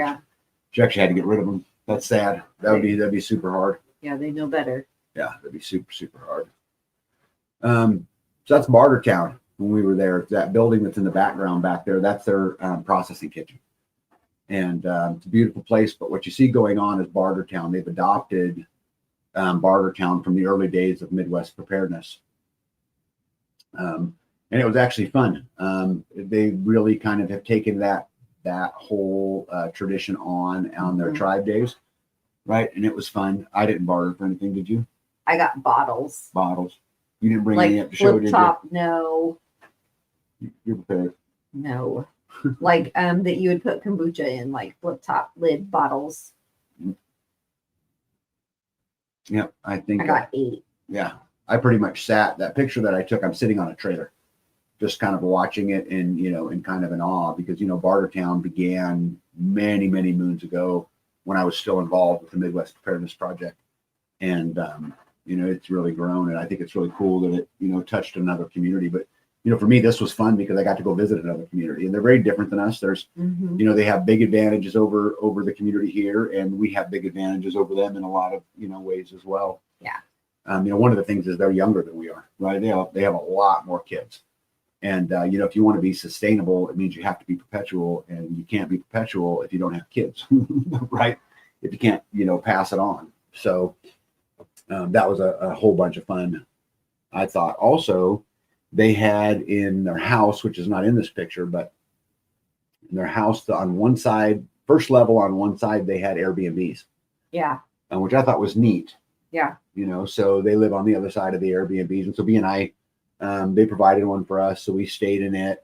she actually had to get rid of them. That's sad. That'd be super hard. Yeah, they know better. Yeah, that'd be super, super hard. So that's Bartertown when we were there. That building that's in the background back there, that's their processing kitchen. And it's a beautiful place. But what you see going on is Bartertown. They've adopted Bartertown from the early days of Midwest preparedness. And it was actually fun. They really kind of have taken that whole tradition on their tribe days. Right. And it was fun. I didn't barter for anything. Did you? I got bottles. Bottles. You didn't bring Like any up to show, flip did top, no. You're prepared. No. Like that you would put kombucha in, like flip top lid bottles. Yep. I think I got 8. Yeah. I pretty much sat. That picture that I took, I'm sitting on a trailer, just kind of watching it and, in kind of an awe because, Bartertown began many, many moons ago when I was still involved with the Midwest Preparedness Project. And, it's really grown. And I think it's really cool that it, touched another community. But, for me, this was fun because I got to go visit another community. And they're very different than us. There's, they have big advantages over the community here. And we have big advantages over them in a lot of, ways as well. Yeah. One of the things is they're younger than we are, right? They have a lot more kids. And, if you want to be sustainable, it means you have to be perpetual, and you can't be perpetual if you don't have kids, right? If you can't, pass it on. So that was a whole bunch of fun. I thought also they had in their house, which is not in this picture, but in their house on one side, first level on one side, they had Airbnbs. Yeah. Which I thought was neat. Yeah. So they live on the other side of the Airbnbs. And so B and I, they provided one for us. So we stayed in it.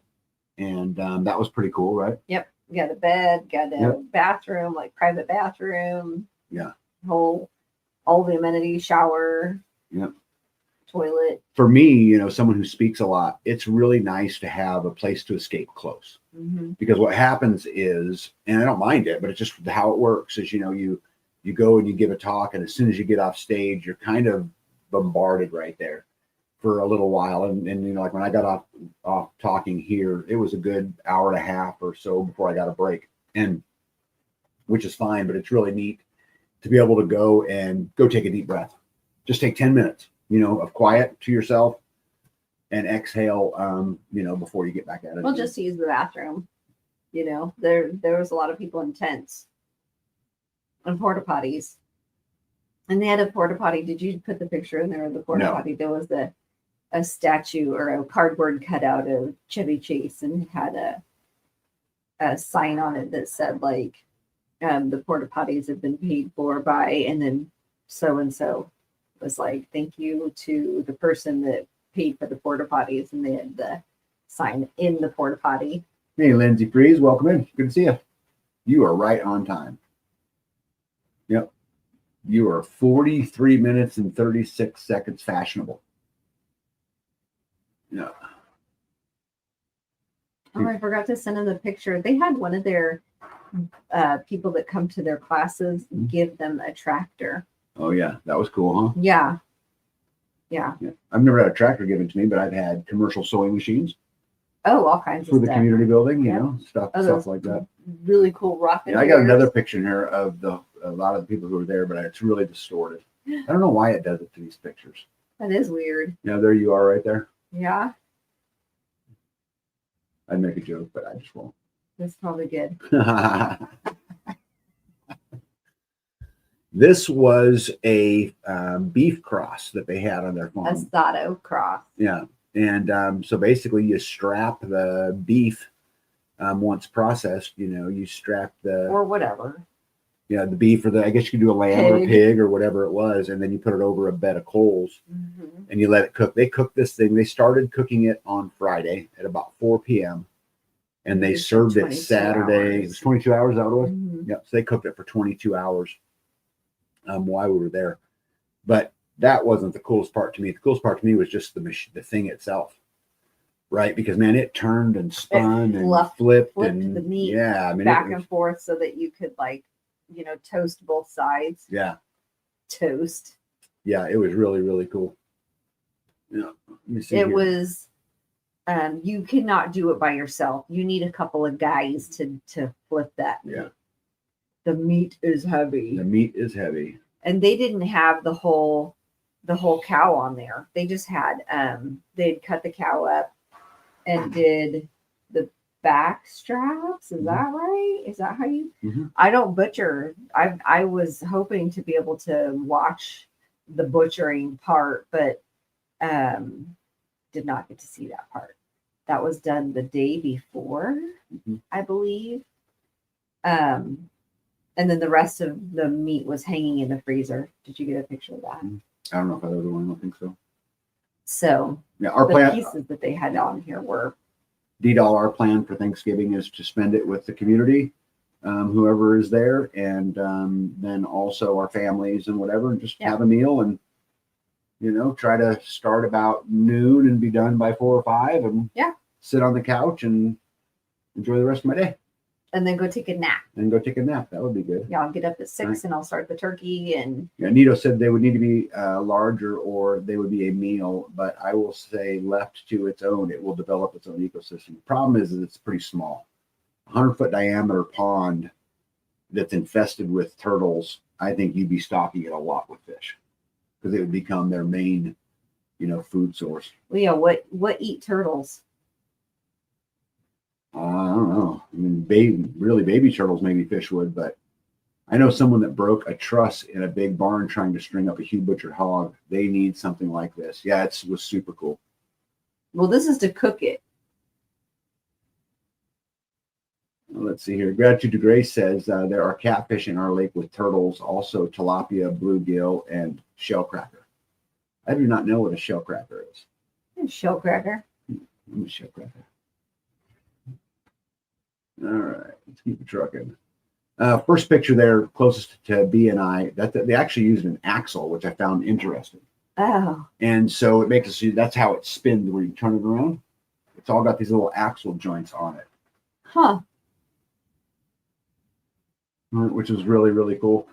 And that was pretty cool, right? Yep. You got a bed, got a bathroom, like private bathroom. Yeah. All the amenities, shower. Yep. Toilet. For me, someone who speaks a lot, it's really nice to have a place to escape close. Because what happens is, and I don't mind it, but it's just how it works is, you go and you give a talk, and as soon as you get off stage, you're kind of bombarded right there for a little while. And like when I got off talking here, it was a good hour and a half or so before I got a break, and which is fine, but it's really neat to be able to go take a deep breath. Just take 10 minutes, of quiet to yourself and exhale, before you get back at it. Well, just to use the bathroom. There was a lot of people in tents and porta potties. And they had a porta potty. Did you put the picture in there of the porta potty? There was a statue or a cardboard cutout of Chevy Chase, and it had a sign on it that said like the porta potties have been paid for by, and then so and so was like, thank you to the person that paid for the porta potties, and they had the sign in the porta potty. Hey, Lindsay Freeze, welcome in. Good to see you. You are right on time. Yep. You are 43 minutes and 36 seconds fashionable. Yeah. Oh, I forgot to send them the picture. They had one of their people that come to their classes give them a tractor. Oh, yeah. That was cool, huh? Yeah. I've never had a tractor given to me, but I've had commercial sewing machines. Oh, all kinds for of the stuff. community building, stuff like that. Really cool rocket. Yeah, I got another picture here of a lot of the people who were there, but it's really distorted. I don't know why it does it to these pictures. That is weird. Yeah, there you are right there. Yeah. I'd make a joke, but I just won't. That's probably good. This was a beef cross that they had on their farm. A Sato cross. Yeah. And so basically you strap the beef once processed, you strap the... Or whatever. Yeah, the beef or I guess you could do a lamb or a Pig. pig or whatever it was, and then you put it over a bed of coals Mhm. and you let it cook. They cooked this thing. They started cooking it on Friday at about 4 p.m. and they It was served it 22 Saturday. It hours. was 22 hours. That was. Mhm. Yep. So they cooked it for 22 hours while we were there. But that wasn't the coolest part to me. The coolest part to me was just the thing itself, right? Because man, it turned and spun and flipped flipped and the meat yeah, I mean, back it was, and forth so that you could like, toast both sides. yeah, Toast. yeah, it was really really cool. Yeah, let me see It here. was you cannot do it by yourself. You need a couple of guys to flip that meat. Yeah. The meat is heavy. The meat is heavy. And they didn't have the whole cow on there. They just had they'd cut the cow up and did the back straps. Is that right? Is that how you Mhm. I don't butcher. I was hoping to be able to watch the butchering part, but did not get to see that part. That was done the day before, Mhm. I believe. And then the rest of the meat was hanging in the freezer. Did you get a picture of that? I don't know if I was the one. I don't think so. So Yeah, our the plan, pieces that they had on here were D-Doll, our plan for Thanksgiving is to spend it with the community, whoever is there, and then also our families and whatever, and just Yeah. have a meal and try to start about noon and be done by 4 or 5, and sit on the couch and enjoy the rest of my day, and then go take a nap. and go take a nap. That would be good. Yeah, I'll get up at 6 Right. and I'll start the turkey and Yeah, Nito said they would need to be larger or they would be a meal, but I will say left to its own, it will develop its own ecosystem. The problem is that it's pretty small. 100-foot diameter pond that's infested with turtles, I think you'd be stocking it a lot with fish because it would become their main, food source. Leo, what eat turtles? I don't know. I mean, baby turtles, maybe fish would, but I know someone that broke a truss in a big barn trying to string up a Hugh Butcher hog. They need something like this. Yeah, it was super cool. Well, this is to cook it. Let's see here. Gratitude to Grace says there are catfish in our lake with turtles, also tilapia, bluegill, and shellcracker. I do not know what a shellcracker is. Shellcracker. I'm a shellcracker. All right, let's keep it trucking. First picture there, closest to B and I, that they actually used an axle, which I found interesting. Oh, And so it makes us see that's how it spins where you turn it around. It's all got these little axle joints on it, huh. which is really, really cool.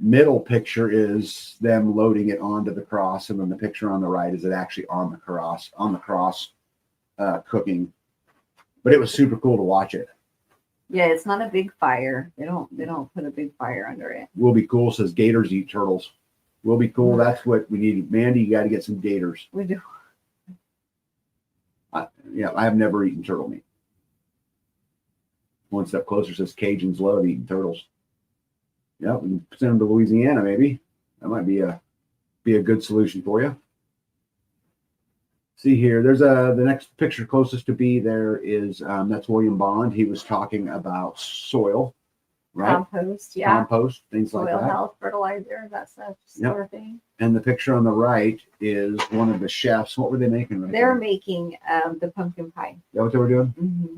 Middle picture is them loading it onto the cross, and then the picture on the right is it actually on the cross, cooking. But it was super cool to watch it. Yeah, it's not a big fire. They don't put a big fire under it. Will be cool says gators eat turtles. Will be cool. That's what we need. Mandy, you got to get some gators. We do. I have never eaten turtle meat. One step closer says Cajuns love eating turtles. Yeah, we can send them to Louisiana, maybe. That might be a good solution for you. See here, there's the next picture closest to B. There is that's William Bond. He was talking about soil, right? Compost, yeah. Compost, things Soil like that. health, fertilizer, that stuff, sort of thing. And the picture on the right is one of the chefs. What were they making? Right They're there? making the pumpkin pie. Is that what they were doing? Mm-hmm.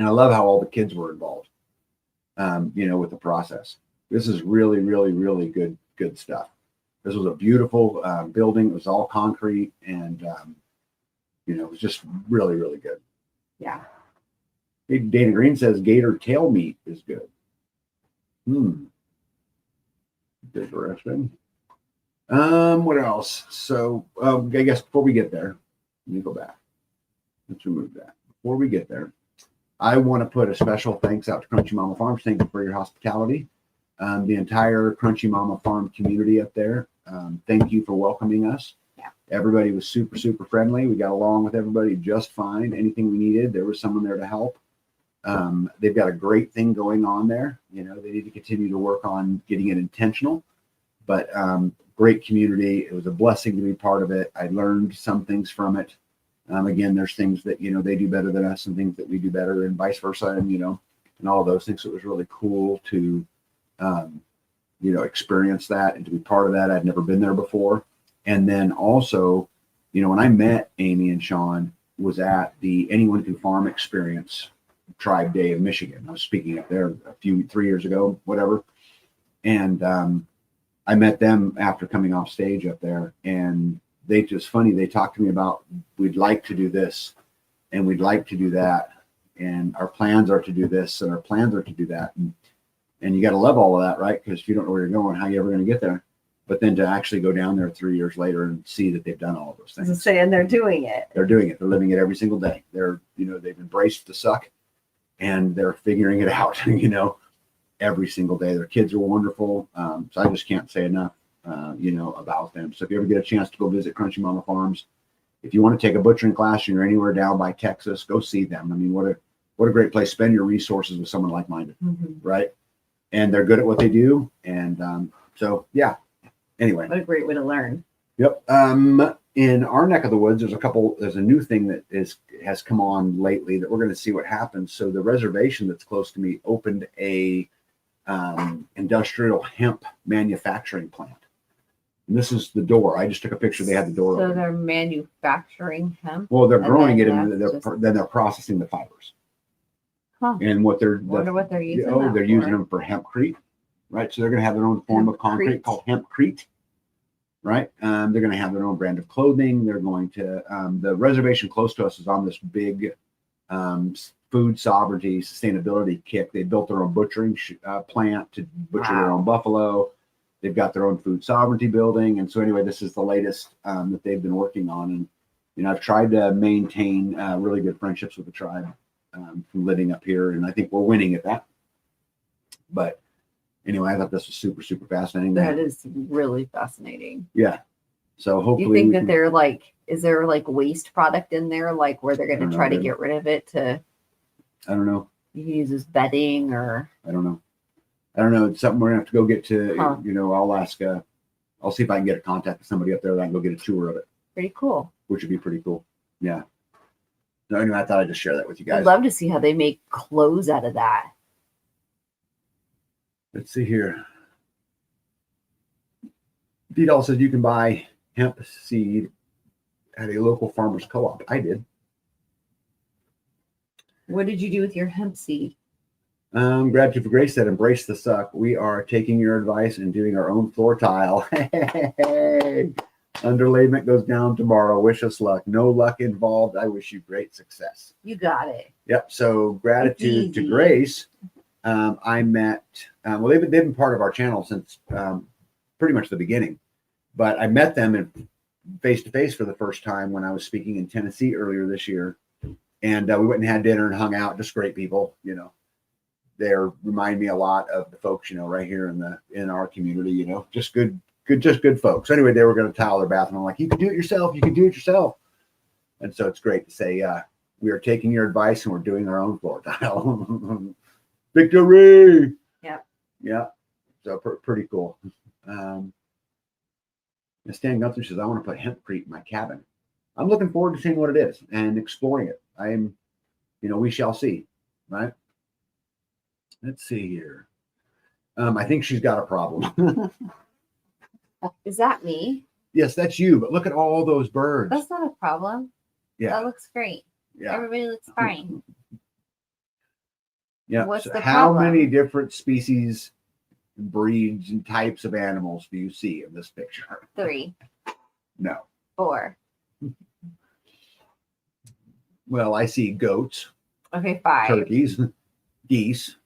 And I love how all the kids were involved, with the process. This is really, really, really good stuff. This was a beautiful building. It was all concrete, and it was just really, really good. Yeah. Hey, Dana Green says gator tail meat is good. Interesting. What else? So I guess before we get there, let me go back. Let's remove that. Before we get there, I want to put a special thanks out to Crunchy Mama Farms. Thank you for your hospitality. The entire Crunchy Mama Farm community up there. Thank you for welcoming us. Yeah. Everybody was super, super friendly. We got along with everybody just fine. Anything we needed, there was someone there to help. They've got a great thing going on there. They need to continue to work on getting it intentional, but great community. It was a blessing to be part of it. I learned some things from it. Again, there's things that, they do better than us and things that we do better and vice versa. And all those things. So it was really cool to experience that and to be part of that. I'd never been there before. And then also, when I met Amy and Sean was at the Anyone Can Farm Experience Tribe Day in Michigan. I was speaking up there 3 years ago, whatever. And I met them after coming off stage up there, and they talked to me about, we'd like to do this and we'd like to do that. And our plans are to do this and our plans are to do that. And you got to love all of that, right? Because if you don't know where you're going, how are you ever going to get there? But then to actually go down there 3 years later and see that they've done all of those things. Saying they're doing it. They're doing it. They're living it every single day. They've embraced the suck and they're figuring it out, every single day. Their kids are wonderful. So I just can't say enough, about them. So if you ever get a chance to go visit Crunchy Mama Farms, if you want to take a butchering class and you're anywhere down by Texas, go see them. I mean, what a great place. Spend your resources with someone like-minded, right? And they're good at what they do. And so, yeah. Anyway. What a great way to learn. Yep. In our neck of the woods, there's a new thing that has come on lately that we're going to see what happens. So the reservation that's close to me opened a industrial hemp manufacturing plant. And this is the door. I just took a picture. They had the door So open. they're manufacturing hemp. Well, they're growing it then and then they're processing the fibers. Huh. And Wonder what they're using. they're using them for hempcrete, right? So they're going to have their own form of concrete Hempcrete. called hempcrete, right? They're going to have their own brand of clothing. They're going to the reservation close to us is on this big food sovereignty sustainability kick. They built their own butchering plant to butcher their own buffalo. They've got their own food sovereignty building, and so anyway, this is the latest that they've been working on. And I've tried to maintain really good friendships with the tribe from living up here, and I think we're winning at that. But anyway, I thought this was super, super fascinating. That is really fascinating. Yeah. So hopefully, You think that they're is there waste product in there, where they're going to try to get rid of it to? I don't know. Use as bedding or? I don't know. It's something we're gonna have to go get to. I'll ask. I'll see if I can get a contact with somebody up there that I can go get a tour of it. Pretty cool. Which would be pretty cool. Yeah. So anyway, I thought I'd just share that with you guys. I'd love to see how they make clothes out of that. Let's see here. Vidal says you can buy hemp seed at a local farmer's co-op. I did. What did you do with your hemp seed? Gratitude for Grace said, embrace the suck. We are taking your advice and doing our own floor tile. Hey, underlayment goes down tomorrow. Wish us luck. No luck involved. I wish you great success. You got it. Yep. So gratitude to Grace. I met, they've been part of our channel since pretty much the beginning, but I met them face to face for the first time when I was speaking in Tennessee earlier this year. And we went and had dinner and hung out. Just great people, They remind me a lot of the folks, right here in our community, just good folks. Anyway, they were going to tile their bathroom. I'm like, you can do it yourself. You can do it yourself. And so it's great to say, we are taking your advice and we're doing our own floor tile. Victory. Yeah. So pretty cool. Stan Gunther says, I want to put hempcrete in my cabin. I'm looking forward to seeing what it is and exploring it. We shall see, right? Let's see here. I think she's got a problem. Is that me? Yes, that's you. But look at all those birds. That's not a problem. Yeah. That looks great. Yeah. Everybody looks fine. Yeah. What's the how problem? many different species, breeds, and types of animals do you see in this picture? 3, No. 4. Well, I see goats, Okay, 5. turkeys, geese,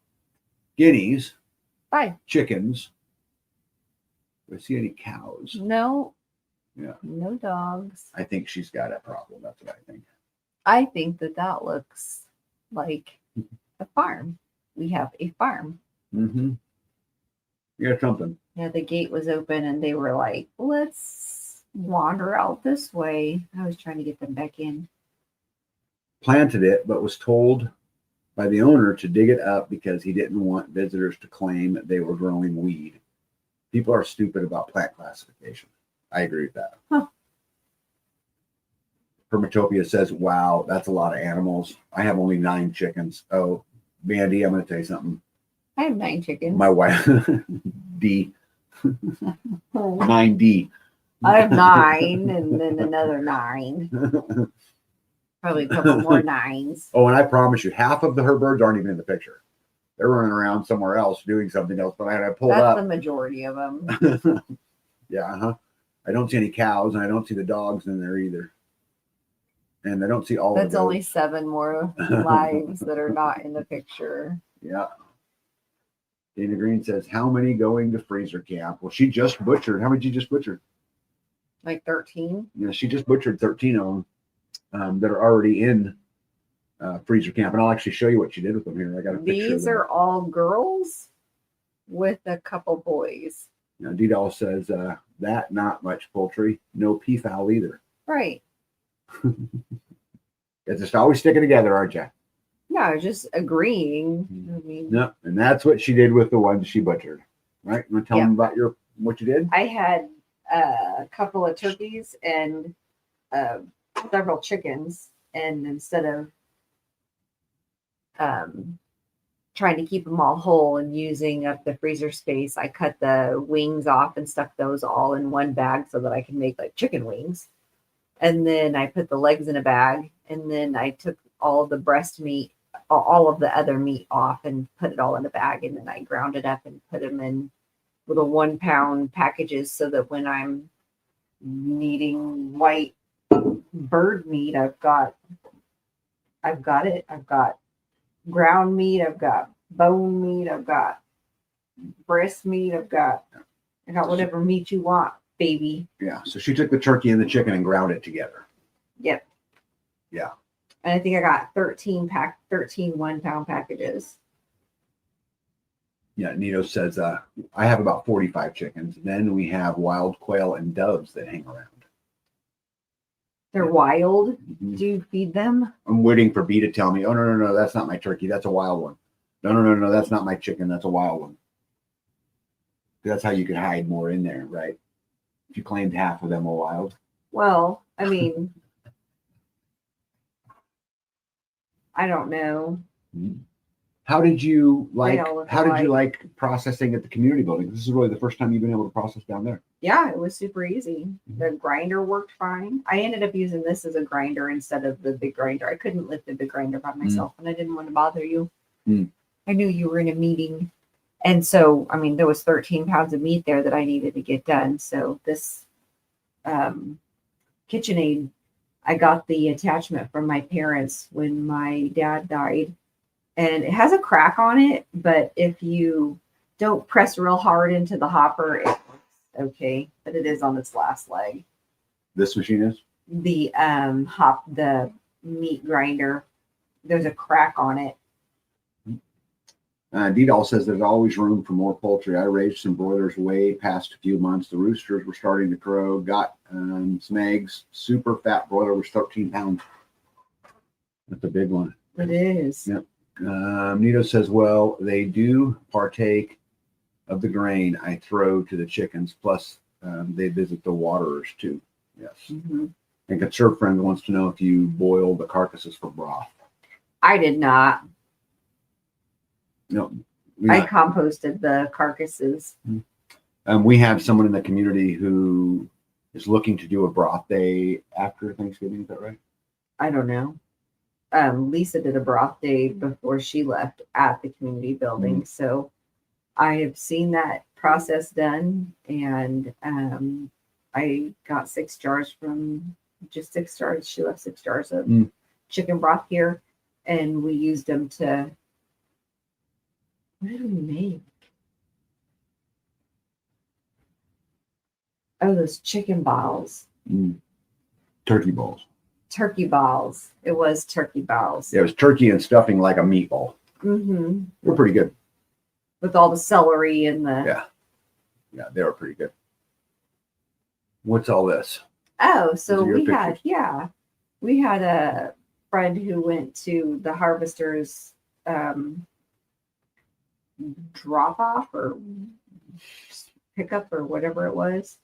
guineas, 5. chickens. Do I see any cows? No. Yeah. No dogs. I think she's got a problem. That's what I think. I think that looks like a farm. We have a farm. Mm-hmm. You got something. Yeah, the gate was open and they were like, let's wander out this way. I was trying to get them back in. Planted it, but was told by the owner to dig it up because he didn't want visitors to claim that they were growing weed. People are stupid about plant classification. I agree with that. Huh. Permatopia says, wow, that's a lot of animals. I have only 9 chickens. Oh, Bandy, I'm going to tell you something. I have 9 chickens. My wife, D, 9D. I have 9 and then another 9. Probably a couple more 9s. Oh, and I promise you, half of her birds aren't even in the picture. They're running around somewhere else doing something else. But I pulled That's the up. majority of them. Yeah, I don't see any cows, and I don't see the dogs in there either. And I don't see all That's of the only goats. 7 more lives that are not in the picture. Yeah. Dana Green says, how many going to freezer camp? Well, she just butchered. How many did you just butcher? Like 13. Yeah, she just butchered 13 of them that are already in freezer camp. And I'll actually show you what she did with them here. I got a picture. These are all girls with a couple boys. Now, D-Doll says, that not much poultry. No peafowl either. Right. It's just always sticking together, aren't you? No, just agreeing. I mean, No, and that's what she did with the ones she butchered. Right? You want to tell them about what you did? I had a couple of turkeys and several chickens, and instead of trying to keep them all whole and using up the freezer space, I cut the wings off and stuck those all in one bag so that I can make like chicken wings. And then I put the legs in a bag, and then I took all of the breast meat, all of the other meat off, and put it all in a bag, and then I ground it up and put them in little 1 pound packages so that when I'm needing white bird meat, I've got it. I've got ground meat, I've got bone meat, I've got breast meat, I got whatever meat you want, baby. Yeah. So she took the turkey and the chicken and ground it together. Yep. Yeah. And I think I got 13 1 pound packages. Yeah, Nito says, I have about 45 chickens. Then we have wild quail and doves that hang around. They're wild. Mhm. Do you feed them? I'm waiting for B to tell me, oh, no, that's not my turkey. That's a wild one. No, that's not my chicken. That's a wild one. That's how you could hide more in there, right? If you claimed half of them were wild. Well, I mean, I don't know. How did you They all look like processing at the community building? This is really the first time you've been able to process down there. Yeah, it was super easy. The grinder worked fine. I ended up using this as a grinder instead of the big grinder. I couldn't lift the big grinder by myself, and I didn't want to bother you. I knew you were in a meeting. And so, I mean, there was 13 pounds of meat there that I needed to get done. So this KitchenAid, I got the attachment from my parents when my dad died. And it has a crack on it, but if you don't press real hard into the hopper, it works okay. But it is on its last leg. This machine is? The the meat grinder, there's a crack on it. D-Doll says there's always room for more poultry. I raised some broilers way past a few months. The roosters were starting to crow. Got some eggs. Super fat broiler was 13 pounds. That's a big one. It is. Yep. Nito says, well, they do partake of the grain I throw to the chickens. Plus, they visit the waterers too. Yes. Mm-hmm. And Conserve Friend wants to know if you boil the carcasses for broth. I did not. No. I composted the carcasses. We have someone in the community who is looking to do a broth day after Thanksgiving. Is that right? I don't know. Lisa did a broth day before she left at the community building. So I have seen that process done, and I got 6 jars from just 6 jars. She left 6 jars of chicken broth here, and we used them to. What did we make? Oh, those chicken balls. Turkey balls. Turkey balls. It was turkey balls. Yeah, it was turkey and stuffing like a meatball. Mm-hmm. They're pretty good. With all the celery and the. Yeah, they were pretty good. What's all this? Oh, so These are your we had a friend who went to the harvesters drop off or pickup or whatever it was,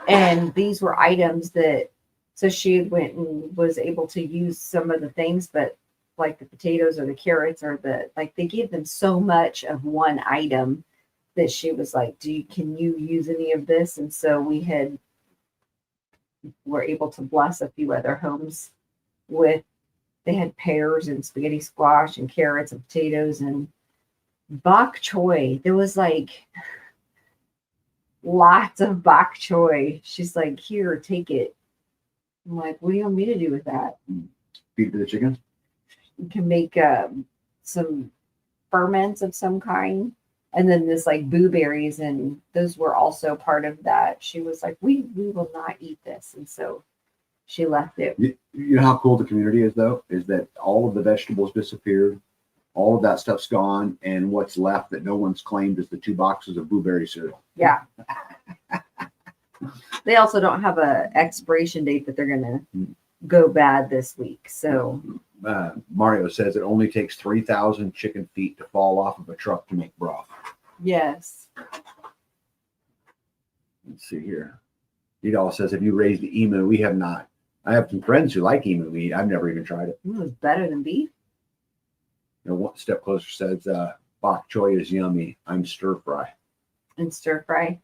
and these were items that. So she went and was able to use some of the things, but like the potatoes or the carrots or like they gave them so much of one item that she was like, can you use any of this? And so were able to bless a few other homes with, they had pears and spaghetti squash and carrots and potatoes and bok choy. There was like lots of bok choy. She's like, here, take it. I'm like, what do you want me to do with that? Feed it to the chickens. You can make some ferments of some kind. And then this like blueberries, and those were also part of that. She was like, we will not eat this. And so she left it. You know how cool the community is, though, is that all of the vegetables disappeared, all of that stuff's gone, and what's left that no one's claimed is the 2 boxes of blueberry cereal. Yeah. They also don't have a expiration date that they're gonna go bad this week. So Mario says it only takes 3,000 chicken feet to fall off of a truck to make broth. yes. Let's see here. Edal says, have you raised the emu? We have not. I have some friends who like emu meat. I've never even tried it. It was better than beef. You know, one step closer says, bok choy is yummy. I'm stir fry. And stir fry.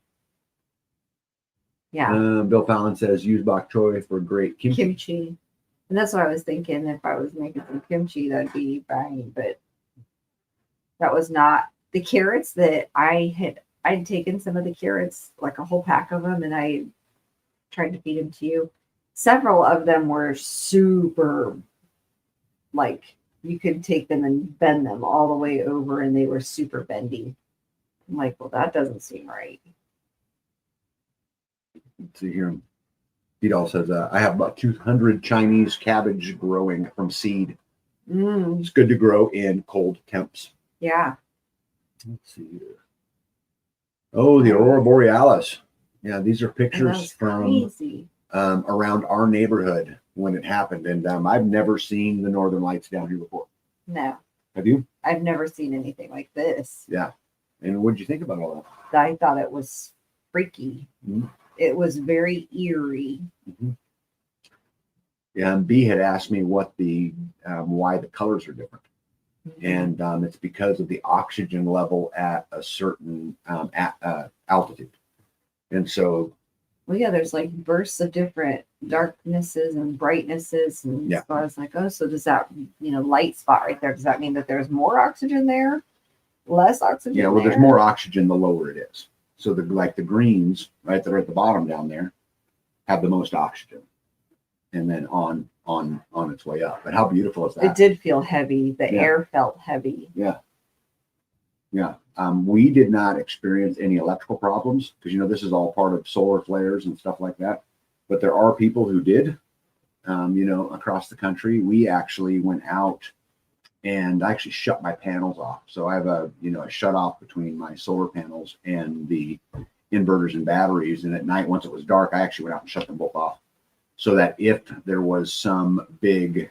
Yeah. Bill Fallon says, use bok choy for great Kimchi. And that's what I was thinking. If I was making some kimchi, that'd be fine. But that was not the carrots that I'd taken some of the carrots, like a whole pack of them, and I tried to feed them to you. Several of them were super, like you could take them and bend them all the way over, and they were super bendy. I'm like, well, that doesn't seem right. Let's see here. Edal says, I have about 200 Chinese cabbage growing from seed. It's good to grow in cold temps. Yeah. Let's see here. Oh, the Aurora Borealis. Yeah, these are pictures from crazy. Around our neighborhood when it happened. And I've never seen the Northern Lights down here before. No. Have you? I've never seen anything like this. Yeah. And what did you think about all that? I thought it was freaky. Mm-hmm. It was very eerie. Mm-hmm. Yeah, and B had asked me what the why the colors are different. And it's because of the oxygen level at a certain altitude. And so, well, yeah, there's like bursts of different darknesses and brightnesses. And yeah. So I was like, oh, so does that, light spot right there, does that mean that there's more oxygen there? Less oxygen? Yeah, well, there's more oxygen the lower it is. So the greens, right, that are at the bottom down there have the most oxygen. And then on its way up. But how beautiful is that? It did feel heavy. The air felt heavy. Yeah. Yeah. We did not experience any electrical problems because, this is all part of solar flares and stuff like that. But there are people who did, across the country. We actually went out and I actually shut my panels off. So I have a shut off between my solar panels and the inverters and batteries. And at night, once it was dark, I actually went out and shut them both off. So that if there was some big,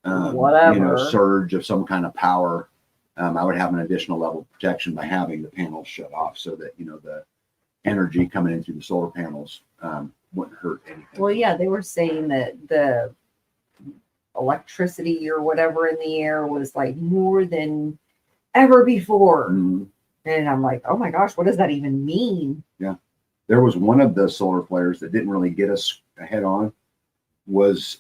surge of some kind of power, I would have an additional level of protection by having the panels shut off so that, the energy coming in through the solar panels wouldn't hurt anything. Well, yeah, they were saying that the electricity or whatever in the air was like more than ever before. Mm-hmm. And I'm like, oh my gosh, what does that even mean? Yeah. There was one of the solar flares that didn't really get us head on. Was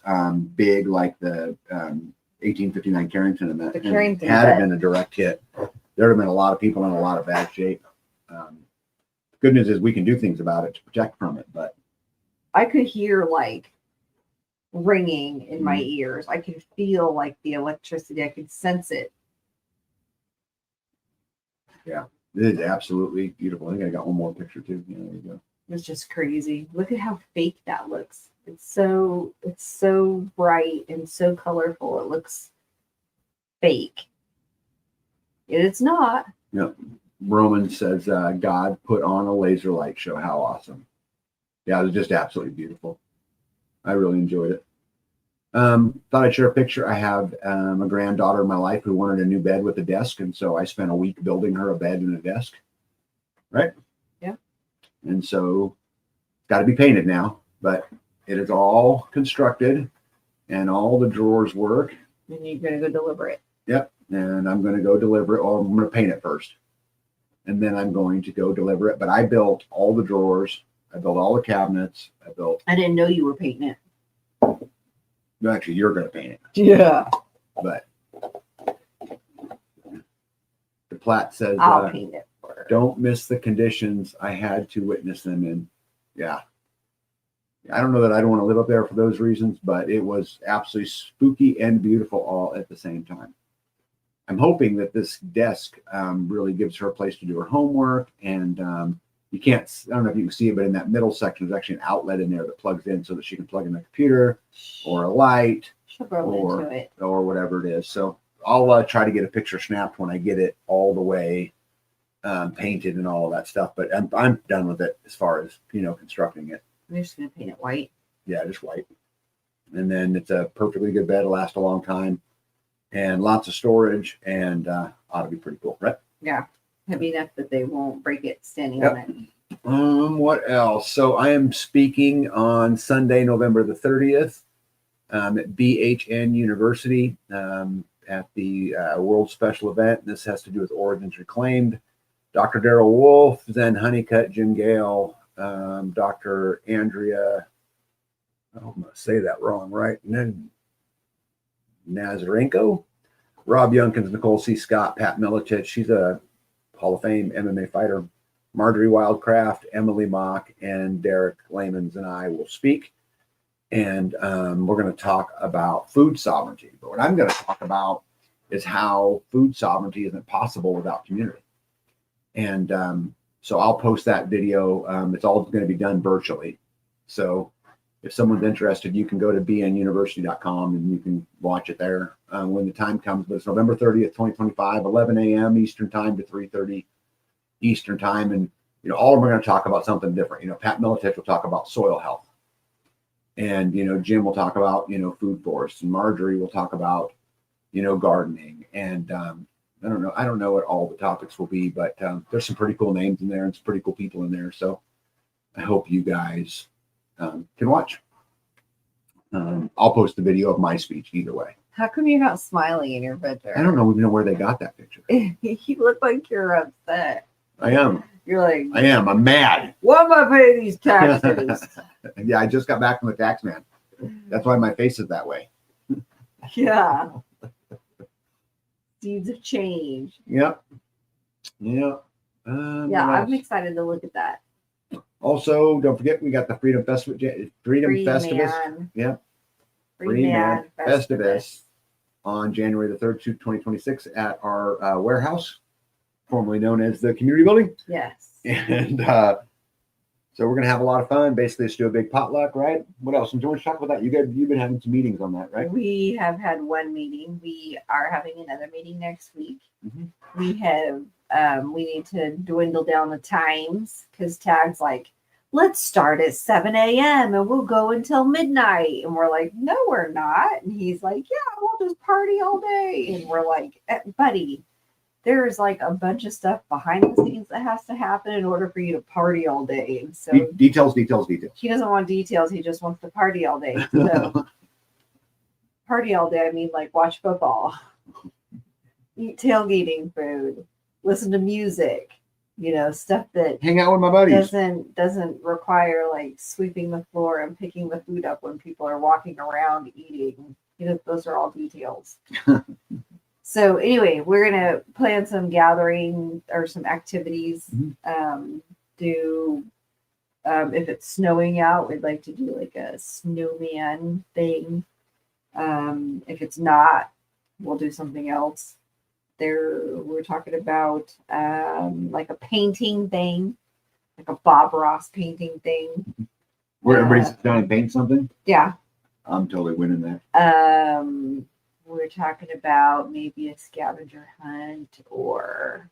big like the 1859 Carrington event. The Carrington had event. it been a direct hit, there would have been a lot of people in a lot of bad shape. Good news is we can do things about it to protect from it. But I could hear like ringing in my ears. I could feel like the electricity. I could sense it. Yeah, it is absolutely beautiful. I think I got one more picture too. Yeah, there you go. It was just crazy. Look at how fake that looks. It's so bright and so colorful. It looks fake. It's not. Yeah. Roman says, God put on a laser light show. How awesome. Yeah, it was just absolutely beautiful. I really enjoyed it. Thought I'd share a picture. I have a granddaughter in my life who wanted a new bed with a desk. And so I spent a week building her a bed and a desk. Right? Yeah. And so it's got to be painted now, but it is all constructed and all the drawers work. And you're gonna go deliver it. Yep. And I'm going to go deliver it. Or I'm going to paint it first. And then I'm going to go deliver it. But I built all the drawers. I built all the cabinets. I didn't know you were painting it. No, actually, you're going to paint it. Yeah. But the plat says, I'll paint it for her. don't miss the conditions I had to witness them in. Yeah. I don't know that I don't want to live up there for those reasons, but it was absolutely spooky and beautiful all at the same time. I'm hoping that this desk really gives her a place to do her homework. And you can't, I don't know if you can see it, but in that middle section, there's actually an outlet in there that plugs in so that she can plug in the computer or a light She'll grow into it. or whatever it is. So I'll try to get a picture snapped when I get it all the way painted and all of that stuff. But I'm done with it as far as, constructing it. I'm just gonna paint it white. Yeah, just white. And then it's a perfectly good bed. It'll last a long time and lots of storage and ought to be pretty cool, right? Yeah. Heavy enough that they won't break it standing Yep. on it. What else? So I am speaking on Sunday, November the 30th at BHN University at the World Special Event. This has to do with Origins Reclaimed. Dr. Daryl Wolf, Zen Honeycutt, Jim Gale, Dr. Andrea, I'm going to say that wrong, right? Nazarenko, Rob Youngkins, Nicole C. Scott, Pat Militich. She's a Hall of Fame MMA fighter. Marjorie Wildcraft, Emily Mock, and Derek Lamans and I will speak. And we're going to talk about food sovereignty. But what I'm going to talk about is how food sovereignty isn't possible without community. And so I'll post that video. It's all going to be done virtually. So if someone's interested, you can go to bnuniversity.com and you can watch it there when the time comes. But it's November 30th, 2025, 11 a.m. Eastern time to 3:30 Eastern time. And, all of them are going to talk about something different. Pat Militich will talk about soil health. And, Jim will talk about, food forests. And Marjorie will talk about, gardening. And I don't know what all the topics will be, but there's some pretty cool names in there and some pretty cool people in there. So I hope you guys can watch. I'll post the video of my speech either way. How come you're not smiling in your picture? I don't even know where they got that picture. You look like you're upset. I am. You're like, I'm mad. what am I paying these taxes? Yeah, I just got back from the tax man. That's why my face is that way. Yeah. Seeds of change. Yep. Yeah, I'm excited to look at that. Also, don't forget we got the Freedom Festival. Freedom Festivus. Yep. Freeman Festivus on January the 3rd, 2026 at our warehouse, formerly known as the community building. Yes. And so we're going to have a lot of fun. Basically, just do a big potluck, right? What else? And George, talk about that. You've been having some meetings on that, right? We have had one meeting. We are having another meeting next week. Mhm. We have, we need to dwindle down the times because Tag's like, let's start at 7 a.m. and we'll go until midnight. And we're like, no, we're not. And he's like, yeah, we'll just party all day. And we're like, buddy, there's like a bunch of stuff behind the scenes that has to happen in order for you to party all day. And so Details. he doesn't want details. He just wants to party all day. So party all day, I mean like watch football, eat tailgating food, listen to music, stuff that Hang out with my buddies. doesn't require like sweeping the floor and picking the food up when people are walking around eating. Those are all details. So anyway, we're gonna plan some gathering or some activities. Mhm. If it's snowing out, we'd like to do like a snowman thing. If it's not, we'll do something else. We're talking about like a painting thing, like a Bob Ross painting thing. Where everybody sits down and paints something. Yeah. I'm totally winning that. We're talking about maybe a scavenger hunt or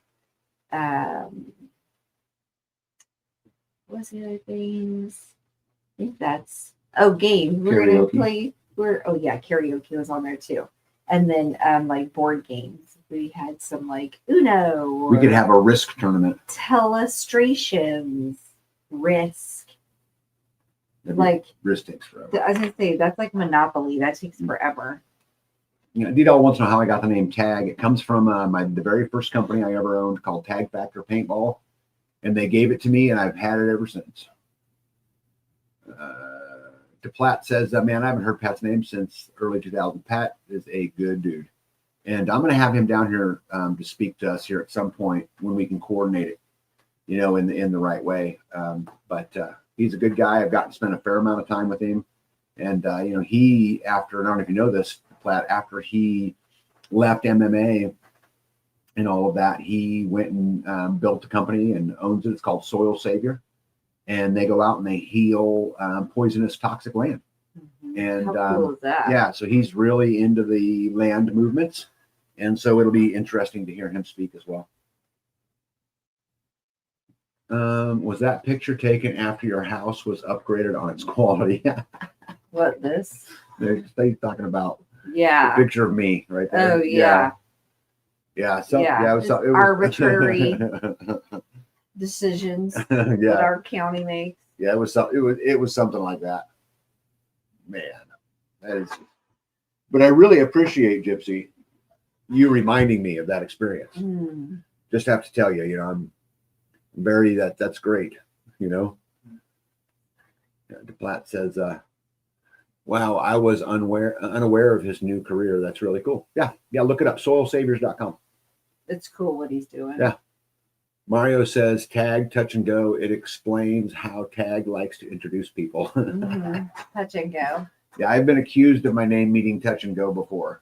what's the other things? I think that's games. We're gonna Karaoke. play karaoke was on there too. And then like board games. We had some like Uno. We could have a Risk tournament. Telestrations, Risk. Like Risk takes forever. I was gonna say that's like Monopoly. That takes forever. Detail wants to know how I got the name Tag. It comes from the very first company I ever owned called Tag Factor Paintball, and they gave it to me, and I've had it ever since. DePlatt says, man, I haven't heard Pat's name since early 2000. Pat is a good dude. And I'm going to have him down here to speak to us here at some point when we can coordinate it, in the right way. But he's a good guy. I've gotten to spend a fair amount of time with him. And, he, after, I don't know if you know this, Platt, after he left MMA and all of that, he went and built a company and owns it. It's called Soil Savior. And they go out and they heal poisonous, toxic land. Mm-hmm. And how cool is that? yeah, so he's really into the land movements. And so it'll be interesting to hear him speak as well. Was that picture taken after your house was upgraded on its quality? What, this? They're talking about Yeah. the picture of me right there. Oh, yeah. Yeah. So, Yeah, it was, just it was arbitrary decisions that yeah. our county makes. Yeah. It was something like that. Man, that is. But I really appreciate, Gypsy, you reminding me of that experience. Mm. Just have to tell you, I'm very that's great. Yeah, DePlatt says, wow, I was unaware of his new career. That's really cool. Yeah, look it up, soilsaviors.com. It's cool what he's doing. Yeah. Mario says, Tag, touch and go. It explains how Tag likes to introduce people. Mm-hmm. Touch and go. Yeah, I've been accused of my name meeting touch and go before.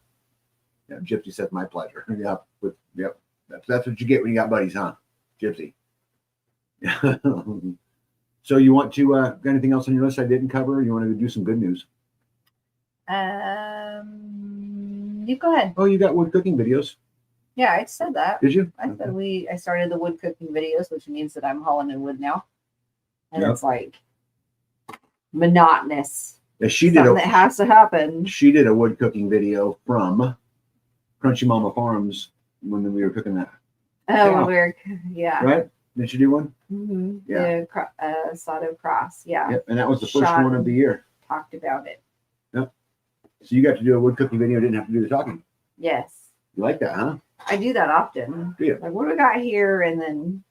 Yeah, Gypsy says, my pleasure. Yep. That's what you get when you got buddies, huh? Gypsy. So you want to got anything else on your list I didn't cover? You want to do some good news? You go ahead. Oh, you got wood cooking videos. Yeah, I said that. Did you? I said I started the wood cooking videos, which means that I'm hauling in wood now. And Yep. it's like monotonous. Yeah, Something that has to happen. She did a wood cooking video from Crunchy Mama Farms when we were cooking that. Oh, we're yeah. Right? Did she do one? Mm-hmm. Yeah. The Sato Cross. Yeah. Yep. And that was the first one of the year. Talked about it. Yep. So you got to do a wood cooking video. Didn't have to do the talking. Yes. You like that, huh? I do that often. Do you? Like, what do we got here? And then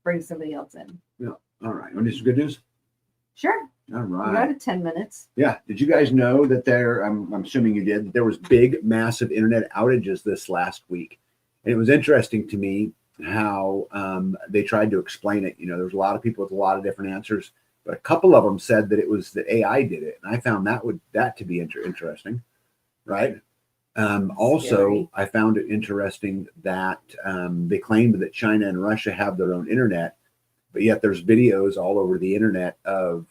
bring somebody else in. Yeah. All right. Want to do some good news? Sure. All We right. got it 10 minutes. Yeah. Did you guys know that I'm assuming you did, that there was big, massive internet outages this last week? And it was interesting to me how they tried to explain it. There was a lot of people with a lot of different answers, but a couple of them said that it was the AI did it. And I found that to be interesting, right? Also, Scary. I found it interesting that they claimed that China and Russia have their own internet, but yet there's videos all over the internet of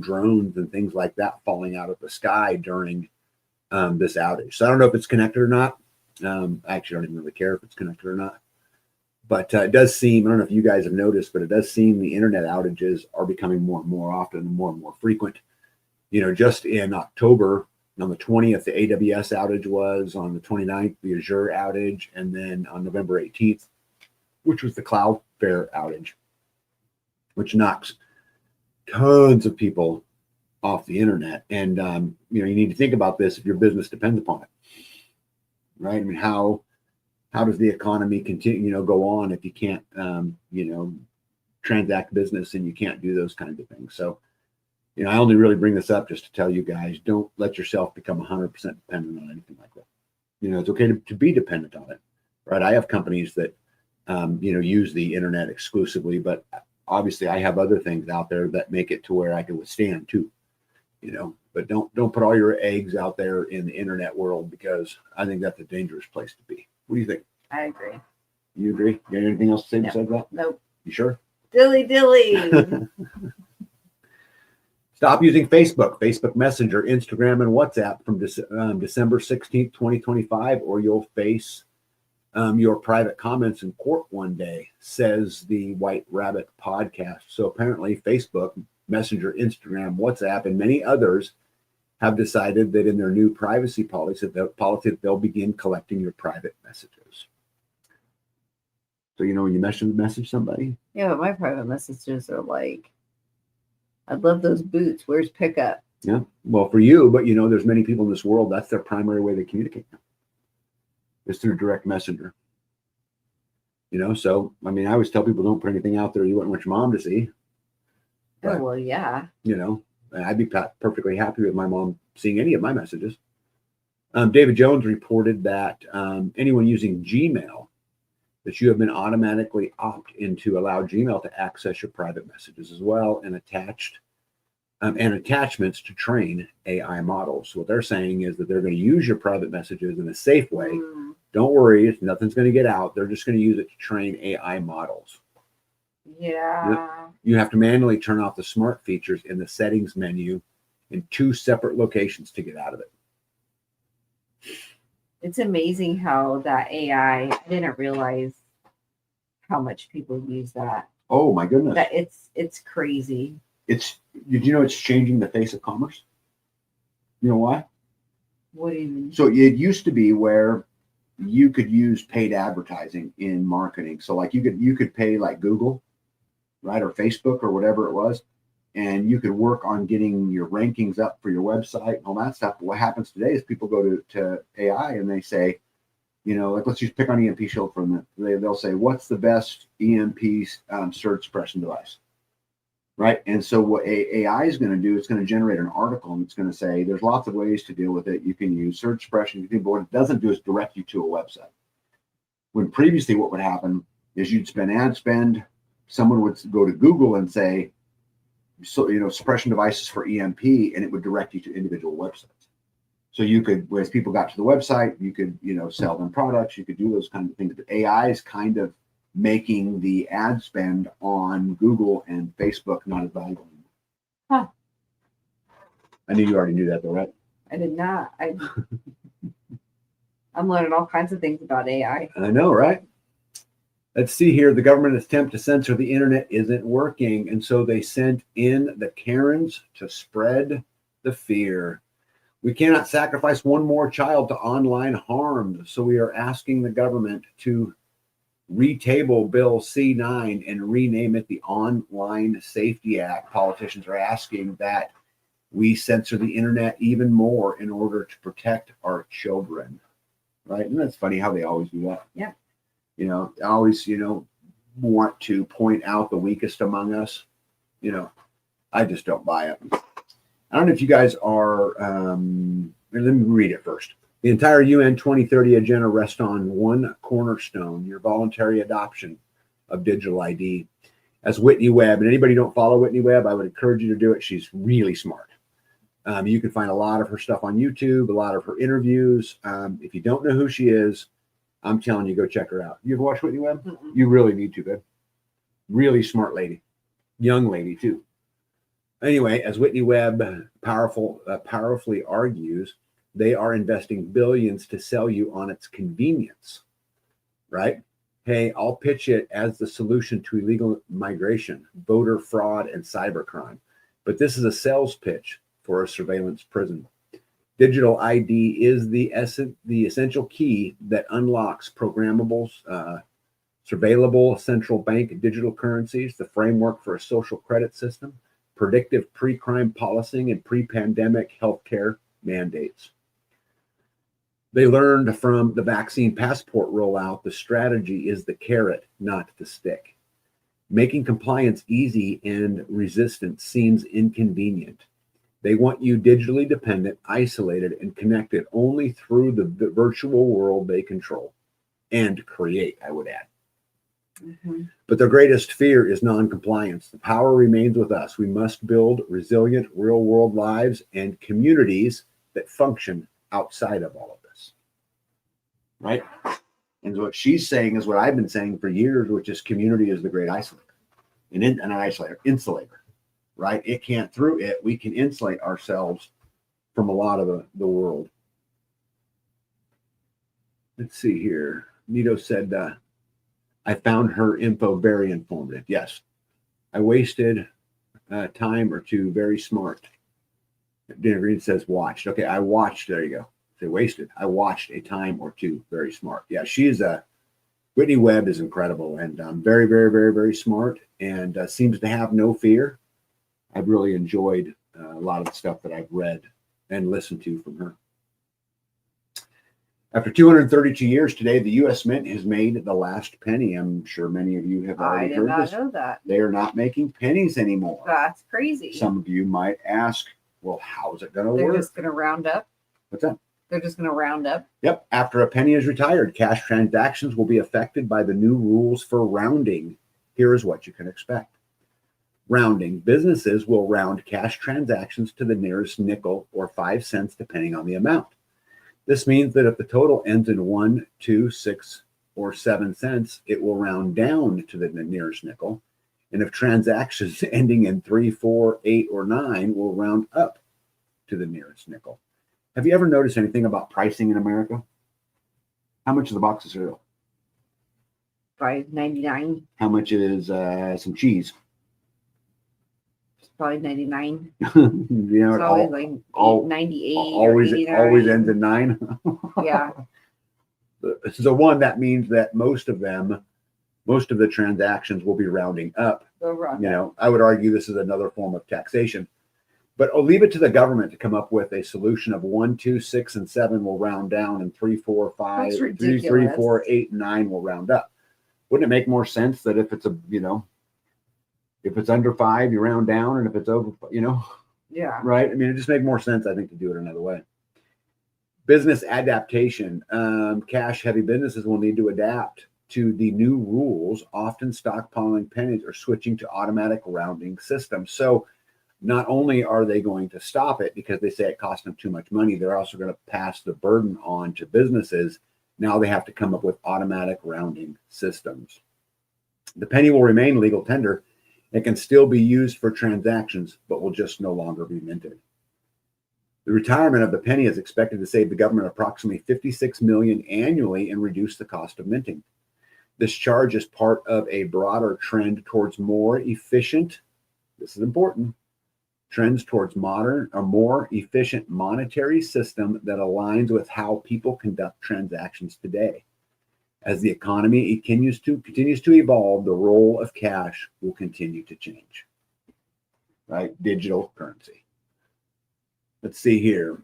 drones and things like that falling out of the sky during this outage. So I don't know if it's connected or not. I actually don't even really care if it's connected or not. But it does seem, I don't know if you guys have noticed, but it does seem the internet outages are becoming more and more often and more frequent. Just in October, on the 20th, the AWS outage was, on the 29th, the Azure outage, and then on November 18th, which was the Cloudflare outage, which knocks tons of people off the internet. And, you need to think about this if your business depends upon it, right? I mean, how does the economy continue, go on if you can't, transact business and you can't do those kinds of things? So, I only really bring this up just to tell you guys, don't let yourself become 100% dependent on anything like that. It's okay to be dependent on it, right? I have companies that, use the internet exclusively, but obviously I have other things out there that make it to where I can withstand too, but don't put all your eggs out there in the internet world, because I think that's a dangerous place to be. What do you think? I agree. You agree? You got anything else to say besides that? Nope. You sure? Dilly. Stop using Facebook Messenger, Instagram, and WhatsApp from December 16th, 2025, or you'll face your private comments in court one day, says the White Rabbit podcast. So apparently Facebook, Messenger, Instagram, WhatsApp, and many others have decided that in their new privacy policy, they'll begin collecting your private messages. So, when you message somebody. Yeah, but my private messages are like, I love those boots. Where's pickup? Yeah. Well, for you, but there's many people in this world, that's their primary way they communicate now, is through direct messenger. So I always tell people, don't put anything out there you wouldn't want your mom to see. Oh, But, well, yeah. and I'd be perfectly happy with my mom seeing any of my messages. David Jones reported that anyone using Gmail, that you have been automatically opt-in to allow Gmail to access your private messages as well, and attachments to train AI models. So what they're saying is that they're going to use your private messages in a safe way. Don't worry, nothing's going to get out. They're just going to use it to train AI models. Yeah. You have to manually turn off the smart features in the settings menu in 2 separate locations to get out of it. It's amazing how that AI, I didn't realize how much people use that. Oh my goodness. That it's crazy. Did you know it's changing the face of commerce? You know why? What do you mean? So it used to be where you could use paid advertising in marketing. So like you could pay like Google, right, or Facebook or whatever it was, and you could work on getting your rankings up for your website and all that stuff. But what happens today is people go to AI and they say, like let's just pick on EMP Shield for a minute. They'll say, what's the best EMP surge suppression device? Right. And so what AI is going to do, it's going to generate an article and it's going to say there's lots of ways to deal with it. You can use surge suppression, but what it doesn't do is direct you to a website. When previously what would happen is you'd spend ad spend, someone would go to Google and say, suppression devices for EMP, and it would direct you to individual websites. So you could, as people got to the website, you could, sell them products, you could do those kinds of things. But AI is kind of making the ad spend on Google and Facebook not as valuable anymore. Huh. I knew you already knew that though, right? I did not. I'm learning all kinds of things about AI. I know, right? Let's see here. The government's attempt to censor the internet isn't working. And so they sent in the Karens to spread the fear. We cannot sacrifice one more child to online harm. So we are asking the government to retable Bill C9 and rename it the Online Safety Act. Politicians are asking that we censor the internet even more in order to protect our children. Right? And that's funny how they always do that. Yeah. Always, want to point out the weakest among us. I just don't buy it. I don't know if you guys are, let me read it first. The entire UN 2030 agenda rests on one cornerstone, your voluntary adoption of digital ID. As Whitney Webb, and anybody who don't follow Whitney Webb, I would encourage you to do it. She's really smart. You can find a lot of her stuff on YouTube, a lot of her interviews. If you don't know who she is, I'm telling you, go check her out. You ever watch Whitney Webb? Mm-mm. You really need to, babe. Really smart lady. Young lady, too. Anyway, as Whitney Webb powerfully argues, they are investing billions to sell you on its convenience, right? Hey, I'll pitch it as the solution to illegal migration, voter fraud, and cybercrime. But this is a sales pitch for a surveillance prison. Digital ID is the essential key that unlocks programmable, surveillable central bank digital currencies, the framework for a social credit system, predictive pre-crime policing, and pre-pandemic healthcare mandates. They learned from the vaccine passport rollout, the strategy is the carrot, not the stick. Making compliance easy and resistant seems inconvenient. They want you digitally dependent, isolated, and connected only through the virtual world they control and create, I would add. Mm-hmm. But their greatest fear is non-compliance. The power remains with us. We must build resilient real-world lives and communities that function outside of all of this. Right? And what she's saying is what I've been saying for years, which is community is the great isolator. Insulator. Right? It can't, through it, we can insulate ourselves from a lot of the world. Let's see here. Nito said, I found her info very informative. Yes. I wasted time or two. Very smart. Dana Green says watched. Okay, I watched. There you go. Say wasted. I watched a time or two. Very smart. Yeah, she's Whitney Webb is incredible and very, very, very, very smart and seems to have no fear. I've really enjoyed a lot of the stuff that I've read and listened to from her. After 232 years today, the U.S. Mint has made the last penny. I'm sure many of you have I already did heard not this. know that. They are not making pennies anymore. That's crazy. Some of you might ask, well, how's it going to They're work? just going to round up. What's that? They're just going to round up. Yep. After a penny is retired, cash transactions will be affected by the new rules for rounding. Here is what you can expect. Rounding. Businesses will round cash transactions to the nearest nickel or 5 cents, depending on the amount. This means that if the total ends in 1, 2, 6, or 7 cents, it will round down to the nearest nickel. And if transactions ending in 3, 4, 8, or 9 will round up to the nearest nickel. Have you ever noticed anything about pricing in America? How much is a box of cereal? $5.99. How much is some cheese? It's probably 99. You know, It's always like 98 or 89. always ends in 9. Yeah. So one, that means that most of the transactions will be rounding up. Go wrong. You know, I would argue this is another form of taxation, but I'll leave it to the government to come up with a solution of 1, 2, 6, and 7 will round down, and 3, 4, 5, That's 3, ridiculous. 4, 8, and 9 will round up. Wouldn't it make more sense that if it's if it's under 5, you round down, and if it's over, Yeah. right? I mean, it just makes more sense, I think, to do it another way. Business adaptation. Cash-heavy businesses will need to adapt to the new rules, often stockpiling pennies or switching to automatic rounding systems. So not only are they going to stop it because they say it costs them too much money, they're also going to pass the burden on to businesses. Now they have to come up with automatic rounding systems. The penny will remain legal tender. It can still be used for transactions, but will just no longer be minted. The retirement of the penny is expected to save the government approximately $56 million annually and reduce the cost of minting. This charge is part of a broader trend towards more efficient, this is important, trends towards a more efficient monetary system that aligns with how people conduct transactions today. As the economy continues to evolve, the role of cash will continue to change. Right? Digital currency. Let's see here.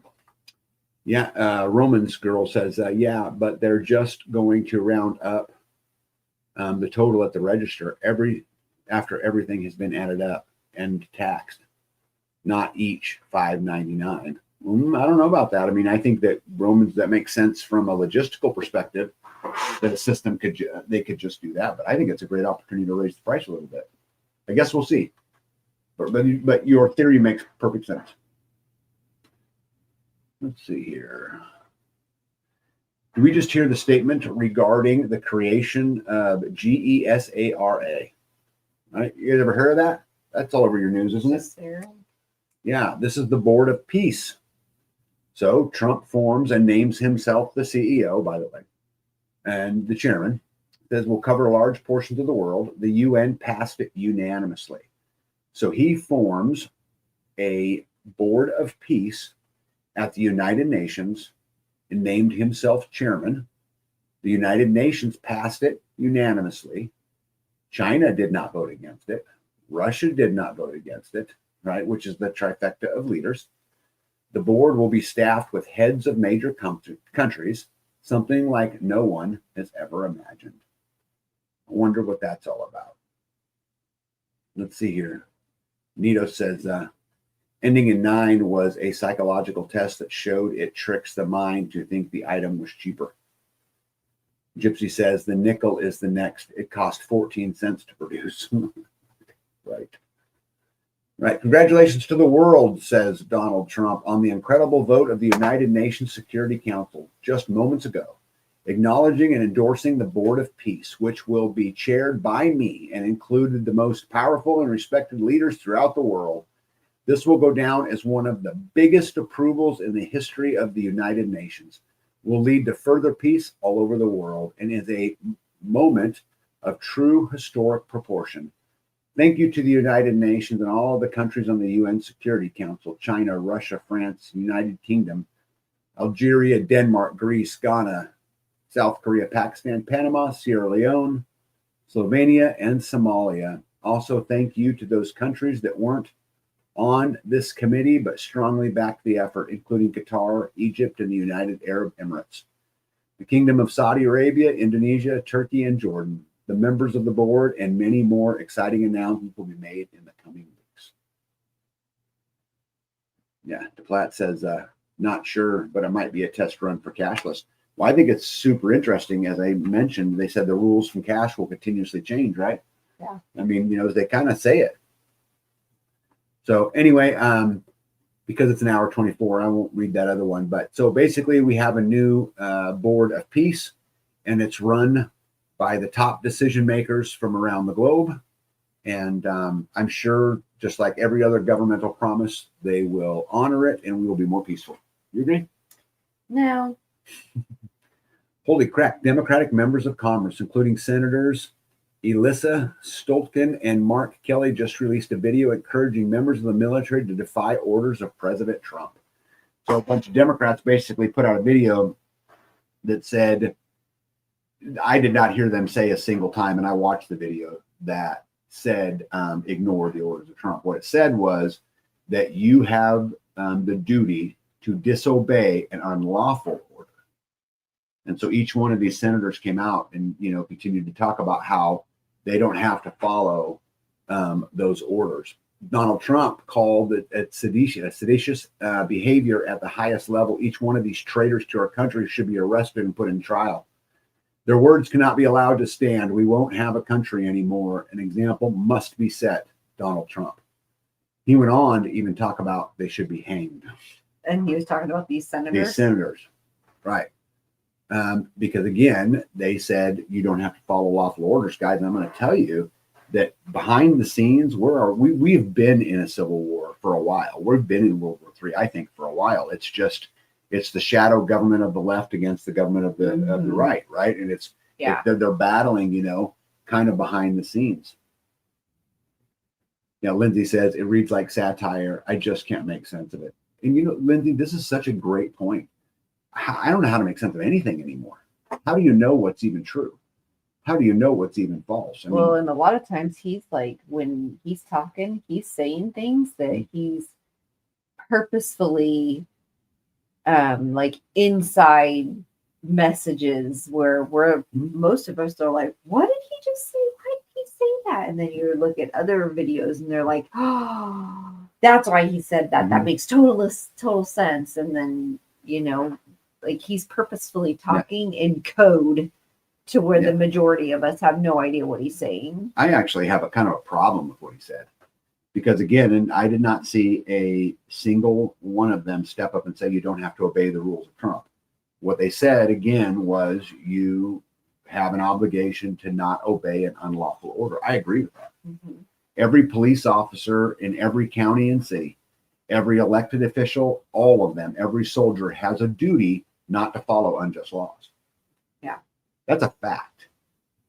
Yeah, Romans girl says, yeah, but they're just going to round up the total at the register after everything has been added up and taxed, not each $5.99. I don't know about that. I mean, I think that Romans, that makes sense from a logistical perspective, that a system could just do that. But I think it's a great opportunity to raise the price a little bit. I guess we'll see. But your theory makes perfect sense. Let's see here. Did we just hear the statement regarding the creation of GESARA? Right? You guys ever heard of that? That's all over your news, isn't it? Sarah? Yeah, this is the Board of Peace. So Trump forms and names himself the CEO, by the way, and the chairman. Says will cover large portions of the world. The UN passed it unanimously. So he forms a Board of Peace at the United Nations and named himself chairman. The United Nations passed it unanimously. China did not vote against it. Russia did not vote against it, right? Which is the trifecta of leaders. The board will be staffed with heads of major countries, something like no one has ever imagined. I wonder what that's all about. Let's see here. Nito says, ending in 9 was a psychological test that showed it tricks the mind to think the item was cheaper. Gypsy says the nickel is the next. It cost 14 cents to produce. Right. Right. Congratulations to the world, says Donald Trump, on the incredible vote of the United Nations Security Council just moments ago, acknowledging and endorsing the Board of Peace, which will be chaired by me and included the most powerful and respected leaders throughout the world. This will go down as one of the biggest approvals in the history of the United Nations, will lead to further peace all over the world, and is a moment of true historic proportion. Thank you to the United Nations and all of the countries on the UN Security Council, China, Russia, France, United Kingdom, Algeria, Denmark, Greece, Ghana, South Korea, Pakistan, Panama, Sierra Leone, Slovenia, and Somalia. Also, thank you to those countries that weren't on this committee, but strongly backed the effort, including Qatar, Egypt, and the United Arab Emirates, the Kingdom of Saudi Arabia, Indonesia, Turkey, and Jordan. The members of the board and many more exciting announcements will be made in the coming weeks. Yeah, DePlatt says, not sure, but it might be a test run for cashless. Well, I think it's super interesting. As I mentioned, they said the rules from cash will continuously change, right? Yeah. I mean, they kind of say it. So anyway, because it's an hour 24, I won't read that other one. But so basically, we have a new board of peace, and it's run by the top decision makers from around the globe. And I'm sure, just like every other governmental promise, they will honor it, and we will be more peaceful. You agree? No. Holy crap. Democratic members of Congress, including Senators Elissa Stolkin and Mark Kelly, just released a video encouraging members of the military to defy orders of President Trump. So a bunch of Democrats basically put out a video that said, I did not hear them say a single time, and I watched the video, that said, ignore the orders of Trump. What it said was that you have the duty to disobey an unlawful order. And so each one of these senators came out and, continued to talk about how they don't have to follow those orders. Donald Trump called it seditious behavior at the highest level. Each one of these traitors to our country should be arrested and put in trial. Their words cannot be allowed to stand. We won't have a country anymore. An example must be set, Donald Trump. He went on to even talk about they should be hanged. And he was talking about these senators. These senators, right. Because again, they said you don't have to follow lawful orders, guys. And I'm going to tell you that behind the scenes, we have been in a civil war for a while. We've been in World War III, I think, for a while. It's the shadow government of the left against the government of the right, right? And they're battling, kind of behind the scenes. Lindsay says it reads like satire. I just can't make sense of it. And Lindsay, this is such a great point. I don't know how to make sense of anything anymore. How do you know what's even true? How do you know what's even false? And a lot of times he's like, when he's talking, he's saying things that he's purposefully like inside messages where most of us are like, what did he just say? Why did he say that? And then you look at other videos and they're like, oh, that's why he said that. That makes total sense. And then, like he's purposefully talking in code to where the majority of us have no idea what he's saying. I actually have a kind of a problem with what he said. Because again, and I did not see a single one of them step up and say you don't have to obey the rules of Trump. What they said again was you have an obligation to not obey an unlawful order. I agree with that. Mm-hmm. Every police officer in every county and city, every elected official, all of them, every soldier has a duty not to follow unjust laws. Yeah, that's a fact.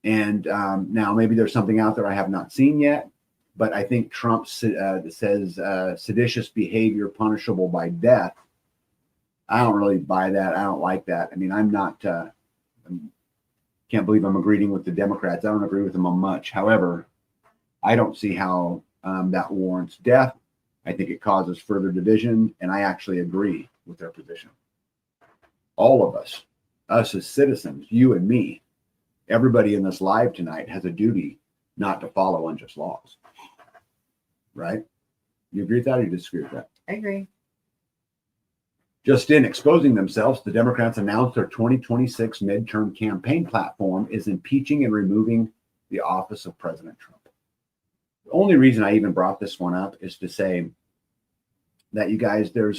And now maybe there's something out there I have not seen yet. But I think Trump says seditious behavior punishable by death. I don't really buy that. I don't like that. I mean, can't believe I'm agreeing with the Democrats. I don't agree with them on much. However, I don't see how that warrants death. I think it causes further division, and I actually agree with their position. All of us as citizens, you and me, everybody in this live tonight has a duty not to follow unjust laws. Right? You agree with that or you disagree with that? I agree. Just in exposing themselves, the Democrats announced their 2026 midterm campaign platform is impeaching and removing the office of President Trump. The only reason I even brought this one up is to say that you guys, you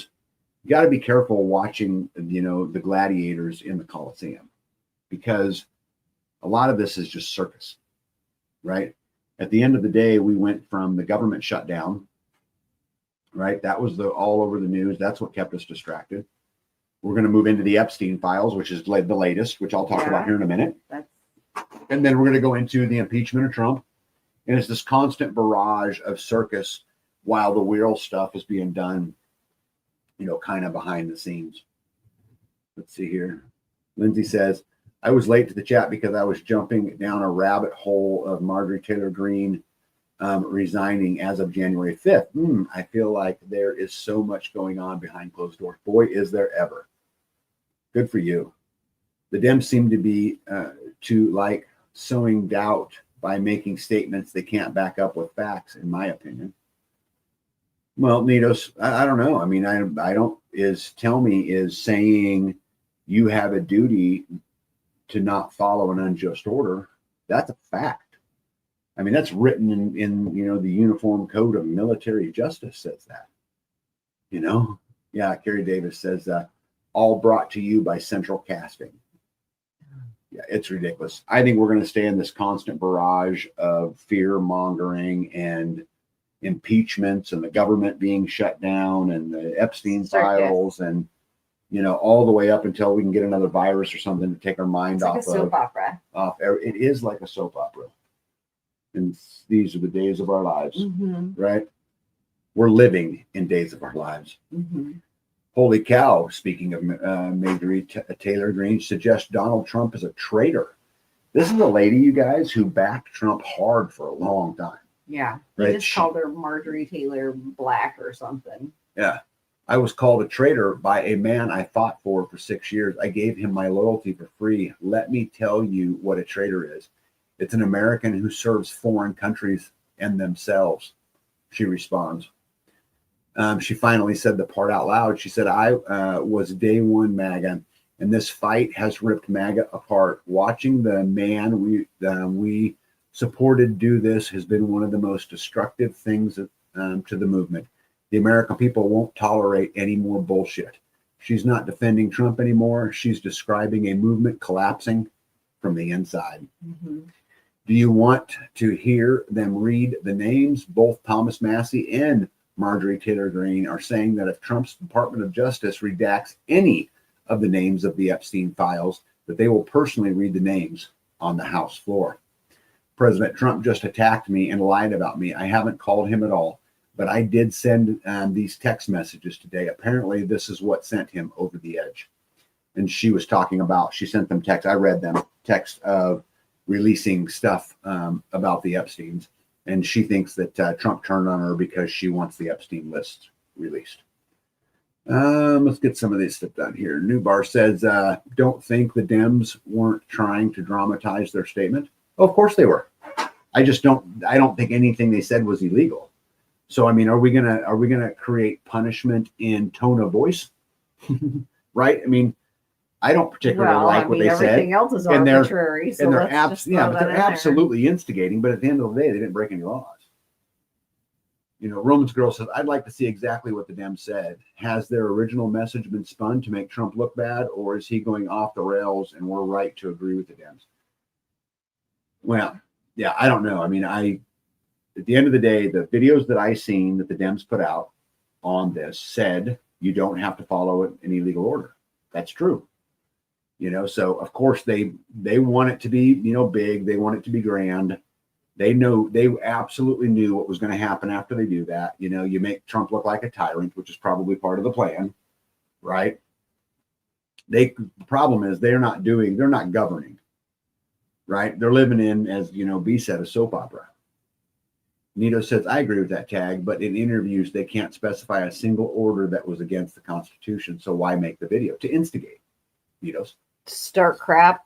got to be careful watching, the gladiators in the Coliseum, because a lot of this is just circus, right? At the end of the day, we went from the government shutdown, right? That was all over the news. That's what kept us distracted. We're going to move into the Epstein files, which is the latest, which I'll talk about here in a minute. And then we're going to go into the impeachment of Trump. And it's this constant barrage of circus while the real stuff is being done, kind of behind the scenes. Let's see here. Lindsay says, I was late to the chat because I was jumping down a rabbit hole of Marjorie Taylor Greene resigning as of January 5th. I feel like there is so much going on behind closed doors. Boy, is there ever. Good for you. The Dems seem to be to like sowing doubt by making statements they can't back up with facts, in my opinion. Well, Nitos, I don't know. I mean, I don't, tell me, is saying you have a duty to not follow an unjust order. That's a fact. I mean, that's written in the Uniform Code of Military Justice says that, Yeah. Kerry Davis says, all brought to you by Central Casting. Yeah, it's ridiculous. I think we're going to stay in this constant barrage of fear mongering and impeachments and the government being shut down and the Epstein files and all the way up until we can get another virus or something to take our mind it's off like a soap opera. It is like a soap opera, and these are the days of our lives, right? We're living in days of our lives. Holy cow! Speaking of Marjorie Taylor Greene, suggests Donald Trump is a traitor. This is a lady, you guys, who backed Trump hard for a long time. Yeah. Right. They just called her Marjorie Taylor Black or something. Yeah. I was called a traitor by a man I fought for 6 years. I gave him my loyalty for free. Let me tell you what a traitor is. It's an American who serves foreign countries and themselves, she responds. She finally said the part out loud. She said, I was day one MAGA, and this fight has ripped MAGA apart. Watching the man we supported do this has been one of the most destructive things to the movement. The American people won't tolerate any more bullshit. She's not defending Trump anymore. She's describing a movement collapsing from the inside. Do you want to hear them read the names? Both Thomas Massie and Marjorie Taylor Greene are saying that if Trump's Department of Justice redacts any of the names of the Epstein files, that they will personally read the names on the House floor. President Trump just attacked me and lied about me. I haven't called him at all, but I did send these text messages today. Apparently, this is what sent him over the edge. And she was talking about, she sent them text. I read them text of releasing stuff about the Epsteins. And she thinks that Trump turned on her because she wants the Epstein list released. Let's get some of this stuff done here. Newbar says, don't think the Dems weren't trying to dramatize their statement. Oh, of course they were. I don't think anything they said was illegal. So, I mean, are we gonna create punishment in tone of voice? Right? I mean, I don't particularly like what they said. Everything else is arbitrary. But they're absolutely instigating. But at the end of the day, they didn't break any laws. Romans Girl says, I'd like to see exactly what the Dems said. Has their original message been spun to make Trump look bad, or is he going off the rails and we're right to agree with the Dems? Well, yeah, I don't know. I mean, at the end of the day, the videos that I seen that the Dems put out on this said you don't have to follow an illegal order. That's true. So of course they want it to be, big. They want it to be grand. They absolutely knew what was going to happen after they do that. You make Trump look like a tyrant, which is probably part of the plan, right? The problem is they're not governing, right? They're living in, as B said, a soap opera. Nito says, I agree with that tag, but in interviews, they can't specify a single order that was against the Constitution. So why make the video? To instigate, Nito's. To start crap.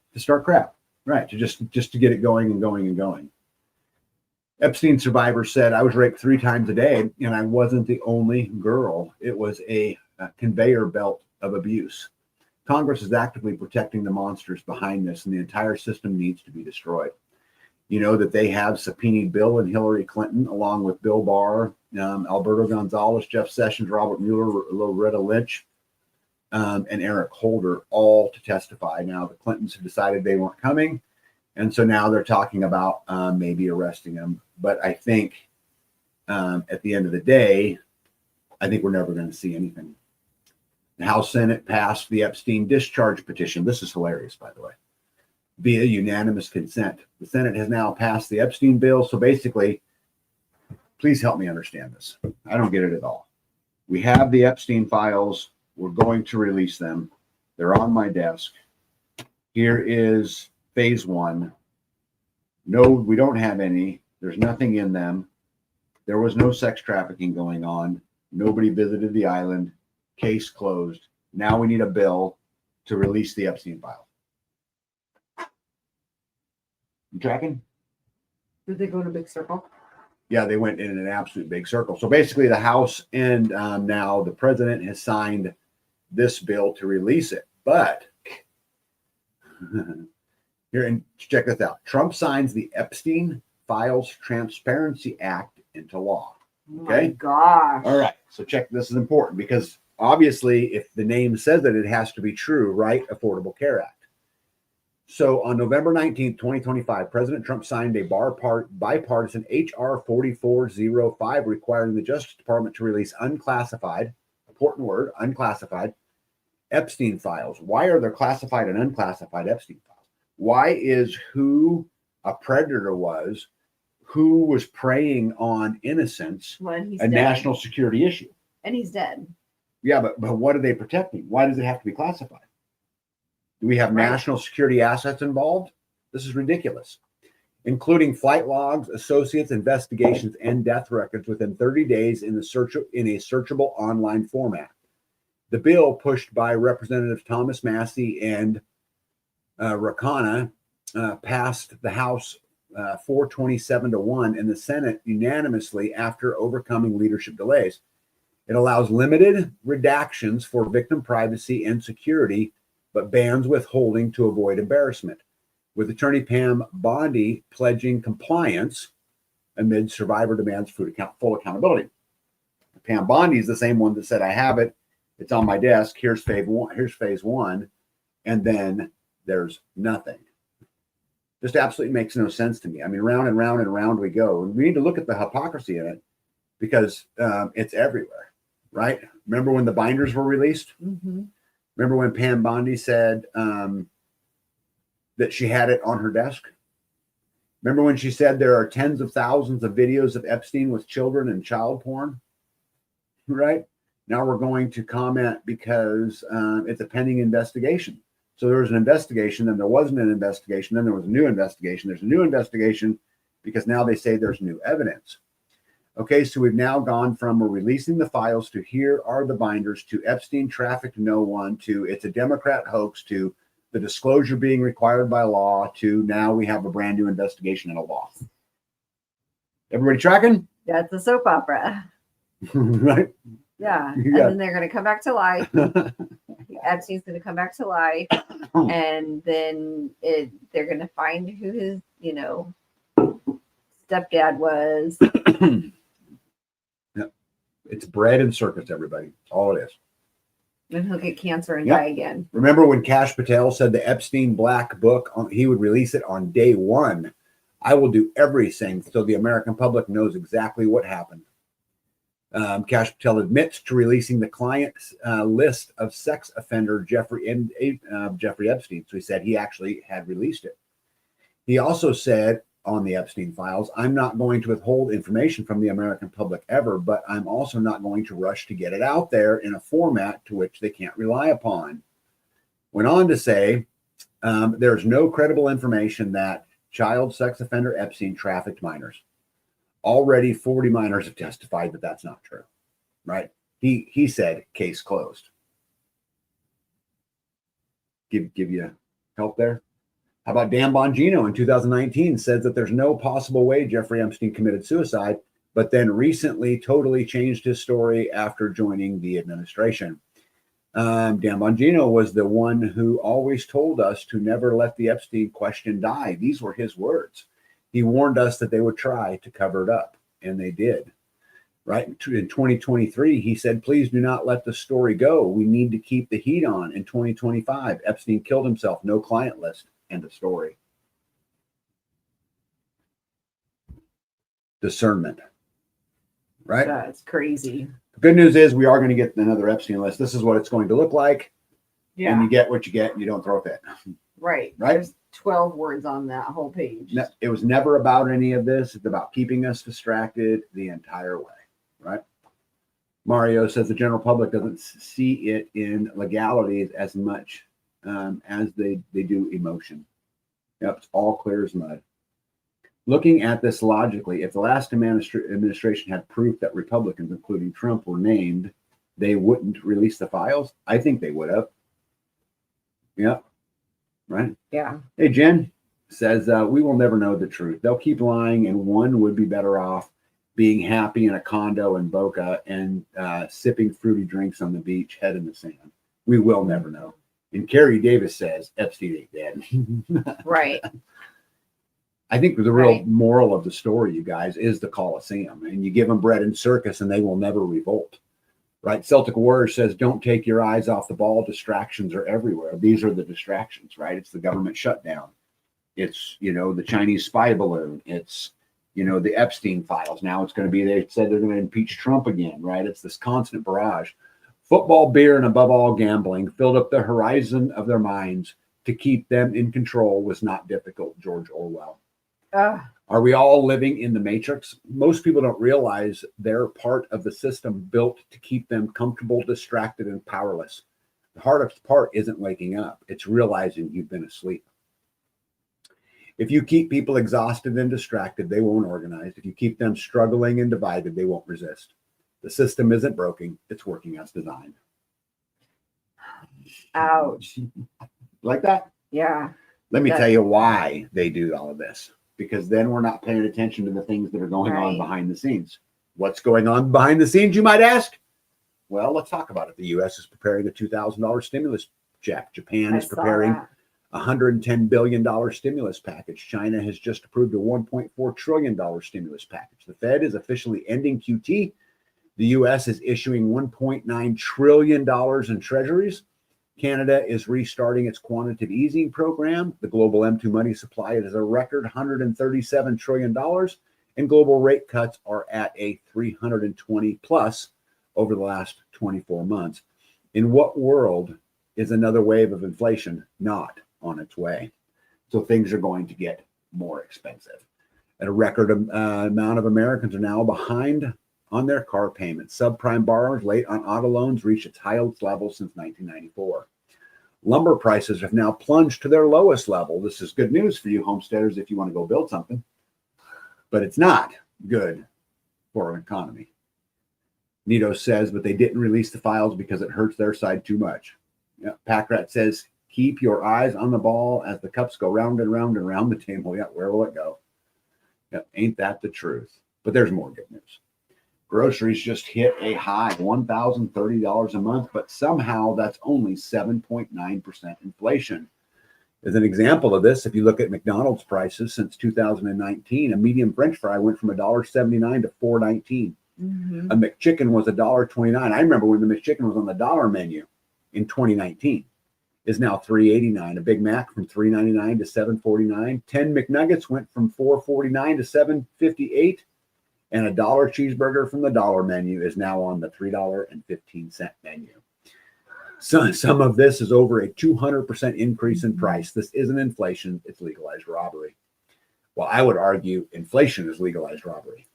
Right. To just to get it going and going and going. Epstein survivor said, I was raped 3 times a day, and I wasn't the only girl. It was a conveyor belt of abuse. Congress is actively protecting the monsters behind this, and the entire system needs to be destroyed. That they have subpoenaed Bill and Hillary Clinton, along with Bill Barr, Alberto Gonzalez, Jeff Sessions, Robert Mueller, Loretta Lynch, and Eric Holder, all to testify. Now, the Clintons have decided they weren't coming, and so now they're talking about maybe arresting them. But I think at the end of the day, I think we're never going to see anything. The House Senate passed the Epstein discharge petition. This is hilarious, by the way, via unanimous consent. The Senate has now passed the Epstein bill. So basically, please help me understand this. I don't get it at all. We have the Epstein files. We're going to release them. They're on my desk. Here is phase 1. No, we don't have any. There's nothing in them. There was no sex trafficking going on. Nobody visited the island. Case closed. Now we need a bill to release the Epstein file. You tracking? Did they go in a big circle? Yeah, they went in an absolute big circle. So basically, the House and now the president has signed this bill to release it. But here, and check this out. Trump signs the Epstein Files Transparency Act into law. Oh Okay. my gosh. All right. So check, this is important because obviously if the name says it, it has to be true, right? Affordable Care Act. So on November 19th, 2025, President Trump signed a bipartisan HR 4405 requiring the Justice Department to release unclassified, important word, unclassified Epstein files. Why are there classified and unclassified Epstein files? Why is who a predator was, who was preying on innocence, When he's a dead. national security issue? And he's dead. Yeah, but what are they protecting? Why does it have to be classified? Do we have Right. national security assets involved? This is ridiculous, including flight logs, associates, investigations, and death records within 30 days in a searchable online format. The bill, pushed by Representatives Thomas Massey and Rakana, passed the House 427-1 and the Senate unanimously after overcoming leadership delays. It allows limited redactions for victim privacy and security, but bans withholding to avoid embarrassment, with attorney Pam Bondi pledging compliance amid survivor demands for full accountability. Pam Bondi is the same one that said, I have it. It's on my desk. Here's phase one. And then there's nothing. Just absolutely makes no sense to me. I mean, round and round and round we go. And we need to look at the hypocrisy in it because it's everywhere, right? Remember when the binders were released? Mm-hmm. Remember when Pam Bondi said that she had it on her desk? Remember when she said there are tens of thousands of videos of Epstein with children and child porn? Right? Now we're going to comment because it's a pending investigation. So there was an investigation, then there wasn't an investigation, then there was a new investigation. There's a new investigation because now they say there's new evidence. Okay, so we've now gone from we're releasing the files to here are the binders to Epstein trafficked no one to it's a Democrat hoax to the disclosure being required by law to now we have a brand new investigation and a law. Everybody tracking? That's a soap opera. Right? Yeah. And Yeah. then they're going to come back to life. Epstein's going to come back to life. And then they're going to find who his, stepdad was. It's bread and circus, everybody. That's all it is. And he'll get cancer and Yep. die again. Remember when Kash Patel said the Epstein Black Book, he would release it on day one. I will do everything so the American public knows exactly what happened. Kash Patel admits to releasing the client's list of sex offender Jeffrey Epstein. So he said he actually had released it. He also said on the Epstein files, I'm not going to withhold information from the American public ever, but I'm also not going to rush to get it out there in a format to which they can't rely upon. Went on to say, there's no credible information that child sex offender Epstein trafficked minors. Already 40 minors have testified that that's not true, right? He said case closed. Give you help there? How about Dan Bongino in 2019 says that there's no possible way Jeffrey Epstein committed suicide, but then recently totally changed his story after joining the administration. Dan Bongino was the one who always told us to never let the Epstein question die. These were his words. He warned us that they would try to cover it up, and they did. Right in 2023, he said, please do not let the story go. We need to keep the heat on. In 2025, Epstein killed himself. No client list. End of story. Discernment. Right? That's crazy. The good news is we are going to get another Epstein list. This is what it's going to look like. And you get what you get and you don't throw a fit. Right. Right? There's 12 words on that whole page. It was never about any of this. It's about keeping us distracted the entire way. Right? Mario says the general public doesn't see it in legalities as much as they do emotion. Yep, it's all clear as mud. Looking at this logically, if the last administration had proof that Republicans, including Trump, were named, they wouldn't release the files. I think they would have. Yeah, right. Yeah. Hey, Jen says, we will never know the truth. They'll keep lying, and one would be better off being happy in a condo in Boca and sipping fruity drinks on the beach, head in the sand. We will never know. And Carrie Davis says, Epstein ain't dead. Right. I think the real Right. moral of the story, you guys, is the Colosseum. And you give them bread and circus, and they will never revolt. Right? Celtic Warrior says, don't take your eyes off the ball. Distractions are everywhere. These are the distractions, right? It's the government shutdown. It's, the Chinese spy balloon. It's, the Epstein files. Now it's going to be, they said they're going to impeach Trump again, right? It's this constant barrage. Football, beer, and above all, gambling filled up the horizon of their minds. To keep them in control was not difficult, George Orwell. Are we all living in the matrix? Most people don't realize they're part of the system built to keep them comfortable, distracted, and powerless. The hardest part isn't waking up. It's realizing you've been asleep. If you keep people exhausted and distracted, they won't organize. If you keep them struggling and divided, they won't resist. The system isn't broken. It's working as designed. Ouch. Like that? Yeah. Let me tell you why they do all of this. Because then we're not paying attention to the things that are going on behind the scenes. What's going on behind the scenes, you might ask? Well, let's talk about it. The U.S. is preparing a $2,000 stimulus check. Japan is preparing a $110 billion stimulus package. China has just approved a $1.4 trillion stimulus package. The Fed is officially ending QT. The U.S. is issuing $1.9 trillion in treasuries. Canada is restarting its quantitative easing program. The global M2 money supply is a record $137 trillion, and global rate cuts are at a 320 plus over the last 24 months. In what world is another wave of inflation not on its way? So things are going to get more expensive. And a record amount of Americans are now behind on their car payments. Subprime borrowers late on auto loans reached its highest level since 1994. Lumber prices have now plunged to their lowest level. This is good news for you homesteaders if you want to go build something, but it's not good for an economy. Nito says, but they didn't release the files because it hurts their side too much. Yeah, Packrat says, keep your eyes on the ball as the cups go round and round and round the table. Yeah, where will it go? Yeah, ain't that the truth? But there's more good news. Groceries just hit a high, $1,030 a month, but somehow that's only 7.9% inflation. As an example of this, if you look at McDonald's prices since 2019, a medium French fry went from $1.79 to $4.19. Mm-hmm. A McChicken was $1.29. I remember when the McChicken was on the dollar menu in 2019. Is now $3.89. A Big Mac from $3.99 to $7.49. 10 McNuggets went from $4.49 to $7.58. And a dollar cheeseburger from the dollar menu is now on the $3.15 menu. So some of this is over a 200% increase in price. This isn't inflation, it's legalized robbery. Well, I would argue inflation is legalized robbery,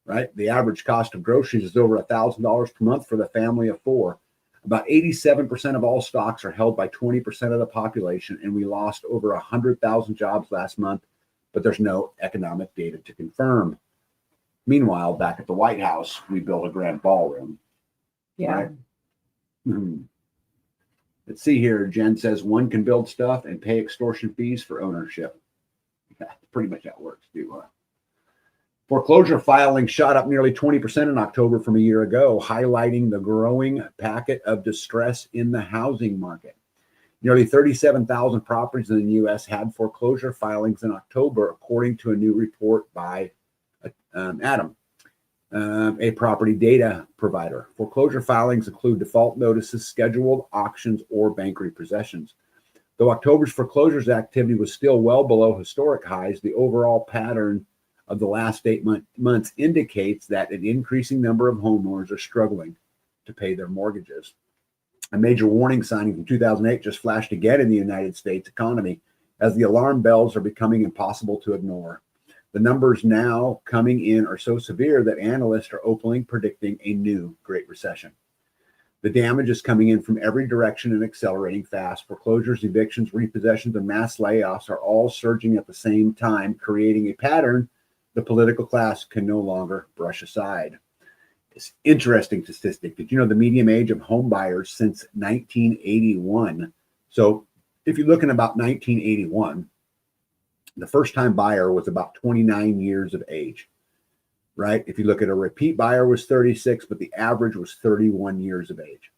right? The average cost of groceries is over $1,000 per month for the family of four. About 87% of all stocks are held by 20% of the population, and we lost over 100,000 jobs last month, but there's no economic data to confirm. Meanwhile, back at the White House, we built a grand ballroom. Yeah. Right? Let's see here. Jen says one can build stuff and pay extortion fees for ownership. That's pretty much how it works. Foreclosure filing shot up nearly 20% in October from a year ago, highlighting the growing packet of distress in the housing market. Nearly 37,000 properties in the U.S. had foreclosure filings in October, according to a new report by Adam, a property data provider. Foreclosure filings include default notices, scheduled auctions, or bank repossessions. Though October's foreclosures activity was still well below historic highs, the overall pattern of the last 8 months indicates that an increasing number of homeowners are struggling to pay their mortgages. A major warning sign from 2008 just flashed again in the United States economy as the alarm bells are becoming impossible to ignore. The numbers now coming in are so severe that analysts are openly predicting a new Great Recession. The damage is coming in from every direction and accelerating fast. Foreclosures, evictions, repossessions, and mass layoffs are all surging at the same time, creating a pattern the political class can no longer brush aside. It's interesting statistic. Did you know the median age of home buyers since 1981? So if you're looking about 1981, the first time buyer was about 29 years of age, right? If you look at a repeat buyer was 36, but the average was 31 years of age.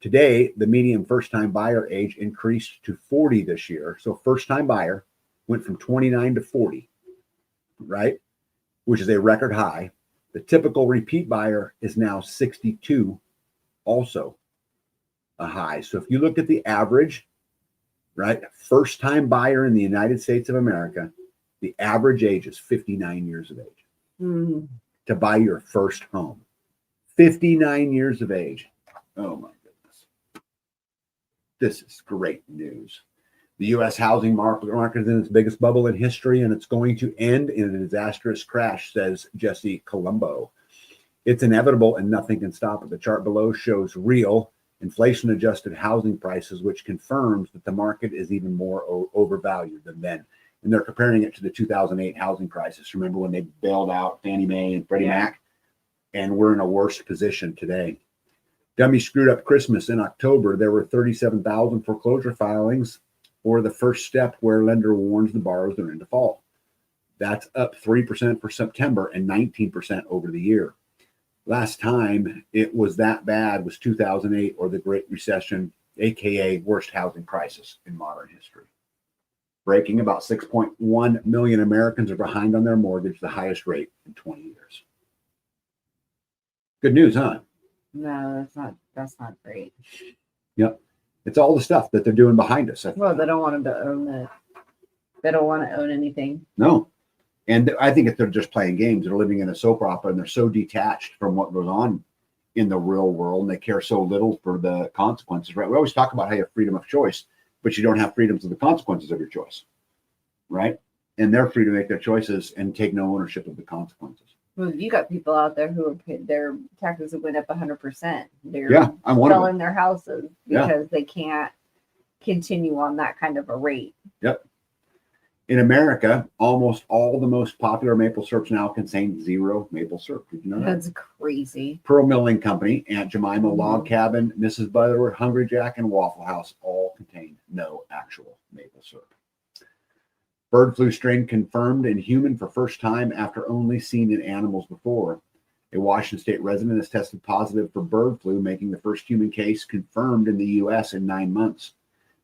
Today, the median first time buyer age increased to 40 this year. So first time buyer went from 29 to 40, right? Which is a record high. The typical repeat buyer is now 62, also a high. So if you look at the average, right, first time buyer in the United States of America, the average age is 59 years of age to buy your first home. 59 years of age. Oh my goodness. This is great news. The U.S. housing market is in its biggest bubble in history, and it's going to end in a disastrous crash, says Jesse Colombo. It's inevitable and nothing can stop it. The chart below shows real inflation-adjusted housing prices, which confirms that the market is even more overvalued than then. And they're comparing it to the 2008 housing crisis. Remember when they bailed out Fannie Mae and Freddie Mac? And we're in a worse position today. Dummy screwed up Christmas in October. There were 37,000 foreclosure filings, or the first step where lender warns the borrowers they're in default. That's up 3% for September and 19% over the year. Last time it was that bad was 2008, or the Great Recession, aka worst housing crisis in modern history. Breaking, about 6.1 million Americans are behind on their mortgage, the highest rate in 20 years. Good news, huh? No, that's not great. Yep. It's all the stuff that they're doing behind us. Well, they don't want them to own it. They don't want to own anything. No. And I think if they're just playing games, they're living in a soap opera, and they're so detached from what goes on in the real world, and they care so little for the consequences, right? We always talk about how you have freedom of choice, but you don't have freedoms of the consequences of your choice, right? And they're free to make their choices and take no ownership of the consequences. Well, you got people out there who are their taxes have went up 100%. They're I'm one of them. selling their houses because they can't continue on that kind of a rate. Yep. In America, almost all the most popular maple syrups now contain zero maple syrup. Did you know that? That's crazy. Pearl Milling Company, Aunt Jemima, Log Cabin, Mrs. Butterworth, Hungry Jack, and Waffle House all contain no actual maple syrup. Bird flu strain confirmed in human for first time after only seen in animals before. A Washington State resident has tested positive for bird flu, making the first human case confirmed in the U.S. in 9 months.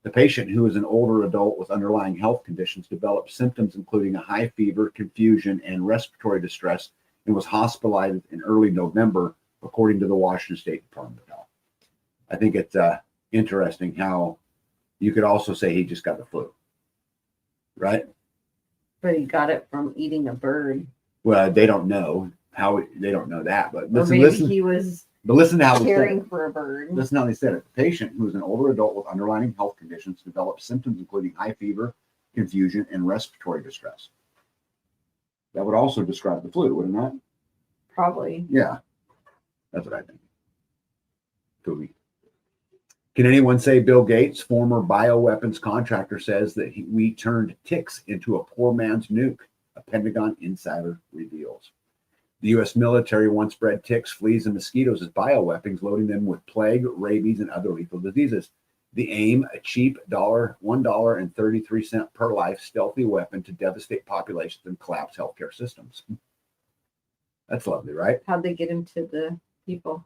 The patient, who is an older adult with underlying health conditions, developed symptoms including a high fever, confusion, and respiratory distress, and was hospitalized in early November, according to the Washington State Department of Health. I think it's interesting how you could also say he just got the flu, right? But he got it from eating a bird. Well, they don't know how. They don't know that, but Or maybe he was listen to how they said caring it. for a bird. Listen to how they said it. The patient, who is an older adult with underlying health conditions, developed symptoms including high fever, confusion, and respiratory distress. That would also describe the flu, would it not? Probably. Yeah, that's what I think. Cool. Can anyone say Bill Gates, former bioweapons contractor, says that we turned ticks into a poor man's nuke? A Pentagon insider reveals. The U.S. military once bred ticks, fleas, and mosquitoes as bioweapons, loading them with plague, rabies, and other lethal diseases. The aim, a cheap $1.33 per life stealthy weapon to devastate populations and collapse healthcare systems. That's lovely, right? How'd they get him to the people?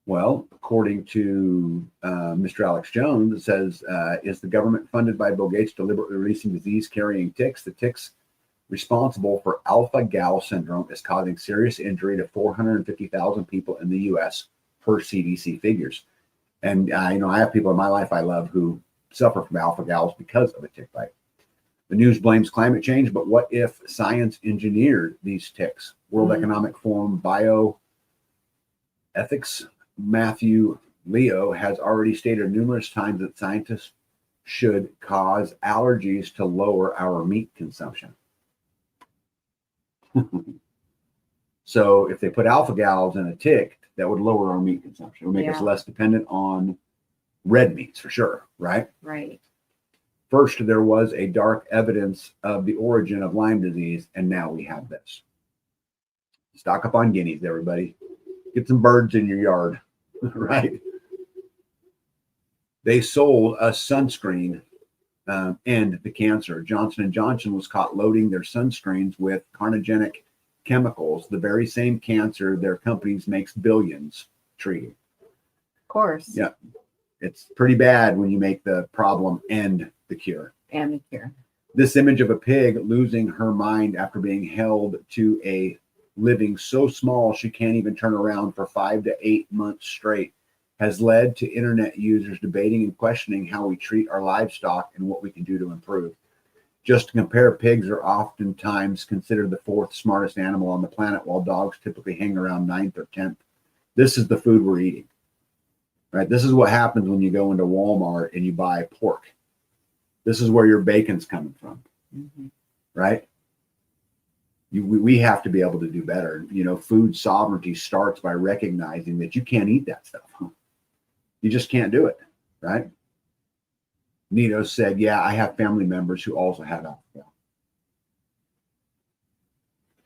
Well, according to Mr. Alex Jones, it says, is the government funded by Bill Gates deliberately releasing disease-carrying ticks? The ticks responsible for alpha-gal syndrome is causing serious injury to 450,000 people in the U.S. per CDC figures. And, I have people in my life I love who suffer from alpha-gals because of a tick bite. The news blames climate change, but what if science engineered these ticks? World Economic Forum bioethics Matthew Leo has already stated numerous times that scientists should cause allergies to lower our meat consumption. So if they put alpha gals in a tick, that would lower our meat consumption. It would make us less dependent on red meats for sure, right? Right. First, there was a dark evidence of the origin of Lyme disease, and now we have this. Stock up on guineas, everybody. Get some birds in your yard, right? They sold a sunscreen and the cancer. Johnson & Johnson was caught loading their sunscreens with carcinogenic chemicals, the very same cancer their companies makes billions treating. Of course. Yeah. It's pretty bad when you make the problem and the cure. And the cure. This image of a pig losing her mind after being held to a living so small she can't even turn around for 5 to 8 months straight has led to internet users debating and questioning how we treat our livestock and what we can do to improve. Just to compare, pigs are oftentimes considered the 4th smartest animal on the planet, while dogs typically hang around 9th or 10th. This is the food we're eating, right? This is what happens when you go into Walmart and you buy pork. This is where your bacon's coming from, right? We have to be able to do better. You know, food sovereignty starts by recognizing that you can't eat that stuff. You just can't do it, right? Nito said, yeah, I have family members who also had alcohol.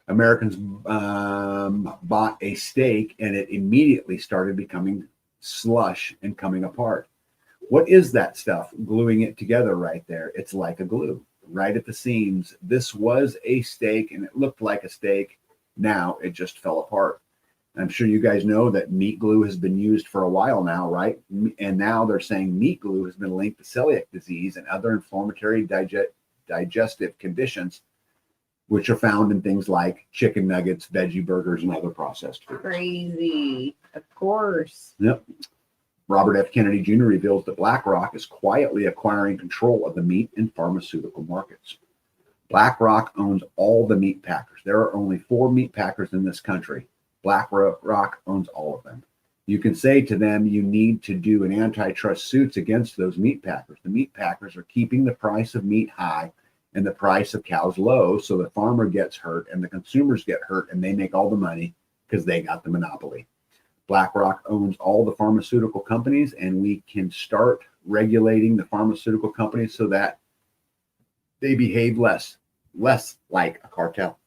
Americans bought a steak and it immediately started becoming slush and coming apart. What is that stuff gluing it together right there? It's like a glue right at the seams. This was a steak and it looked like a steak. Now it just fell apart. I'm sure you guys know that meat glue has been used for a while now, right? And now they're saying meat glue has been linked to celiac disease and other inflammatory digestive conditions, which are found in things like chicken nuggets, veggie burgers, and other processed foods. Crazy. Of course. Yep. Robert F. Kennedy Jr. reveals that BlackRock is quietly acquiring control of the meat and pharmaceutical markets. BlackRock owns all the meat packers. There are only 4 meat packers in this country. BlackRock owns all of them. You can say to them, you need to do an antitrust suits against those meat packers. The meat packers are keeping the price of meat high and the price of cows low, so the farmer gets hurt and the consumers get hurt and they make all the money because they got the monopoly. BlackRock owns all the pharmaceutical companies, and we can start regulating the pharmaceutical companies so that they behave less like a cartel.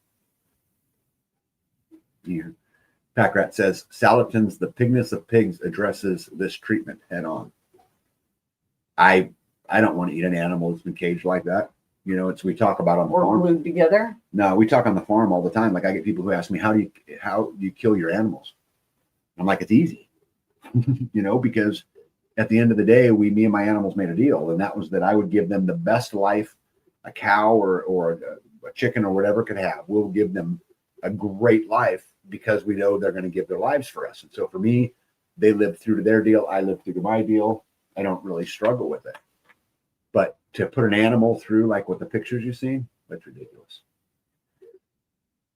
Here. Packrat says, Salatin's The Pigness of Pigs addresses this treatment head on. I don't want to eat an animal that's been caged like that. You know, we talk about on the Or farm. glued together. No, we talk on the farm all the time. Like I get people who ask me, how do you kill your animals? I'm like, it's easy, you know, because at the end of the day, me and my animals made a deal. And that was that I would give them the best life a cow or a chicken or whatever could have. We'll give them a great life because we know they're going to give their lives for us. And so for me, they lived through to their deal. I lived through to my deal. I don't really struggle with it. But to put an animal through like with the pictures you've seen, that's ridiculous.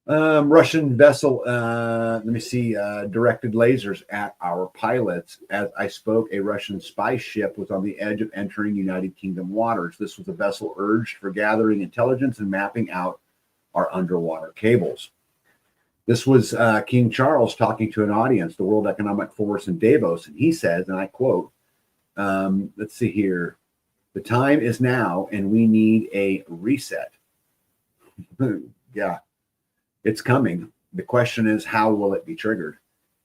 Russian vessel, directed lasers at our pilots. As I spoke, a Russian spy ship was on the edge of entering United Kingdom waters. This was a vessel urged for gathering intelligence and mapping out our underwater cables. This was King Charles talking to an audience, the World Economic Forum in Davos, and he says, and I quote, let's see here, the time is now and we need a reset. Yeah. It's coming. The question is, how will it be triggered?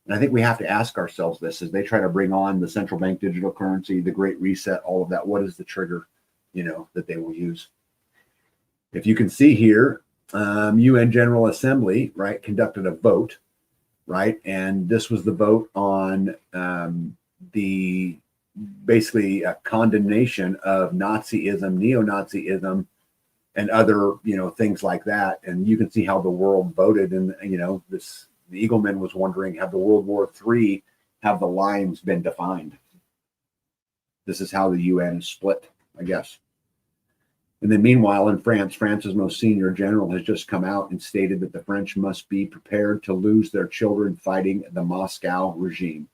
And I think we have to ask ourselves this as they try to bring on the central bank digital currency, the Great Reset, all of that. What is the trigger, that they will use? If you can see here, UN General Assembly, right, conducted a vote, right? And this was the vote on the basically a condemnation of Nazism, neo-Nazism, and other, things like that. And you can see how the world voted. And, the Eagleman was wondering, have the World War III, have the lines been defined? This is how the UN is split, I guess. And then meanwhile, in France, France's most senior general has just come out and stated that the French must be prepared to lose their children fighting the Moscow regime.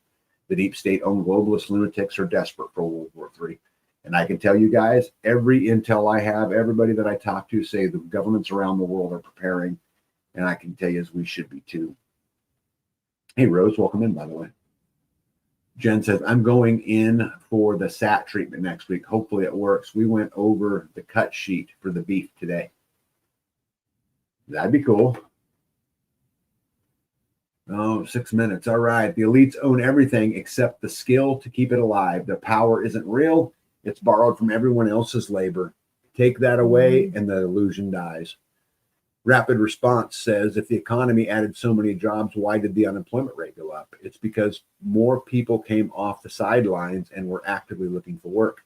The deep state-owned globalist lunatics are desperate for World War III. And I can tell you guys, every intel I have, everybody that I talk to say the governments around the world are preparing. And I can tell you as we should be too. Hey, Rose, welcome in, by the way. Jen says, I'm going in for the SAT treatment next week. Hopefully it works. We went over the cut sheet for the beef today. That'd be cool. Oh, 6 minutes. All right. The elites own everything except the skill to keep it alive. Their power isn't real. It's borrowed from everyone else's labor. Take that away and the illusion dies. Rapid Response says, if the economy added so many jobs, why did the unemployment rate go up? It's because more people came off the sidelines and were actively looking for work.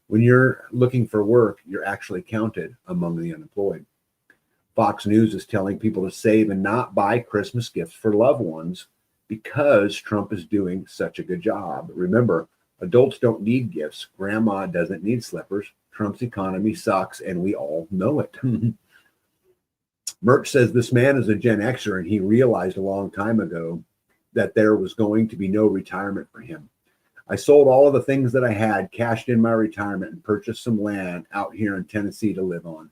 When you're looking for work, you're actually counted among the unemployed. Fox News is telling people to save and not buy Christmas gifts for loved ones because Trump is doing such a good job. Remember, adults don't need gifts. Grandma doesn't need slippers. Trump's economy sucks, and we all know it. Merch says this man is a Gen Xer, and he realized a long time ago that there was going to be no retirement for him. I sold all of the things that I had, cashed in my retirement, and purchased some land out here in Tennessee to live on.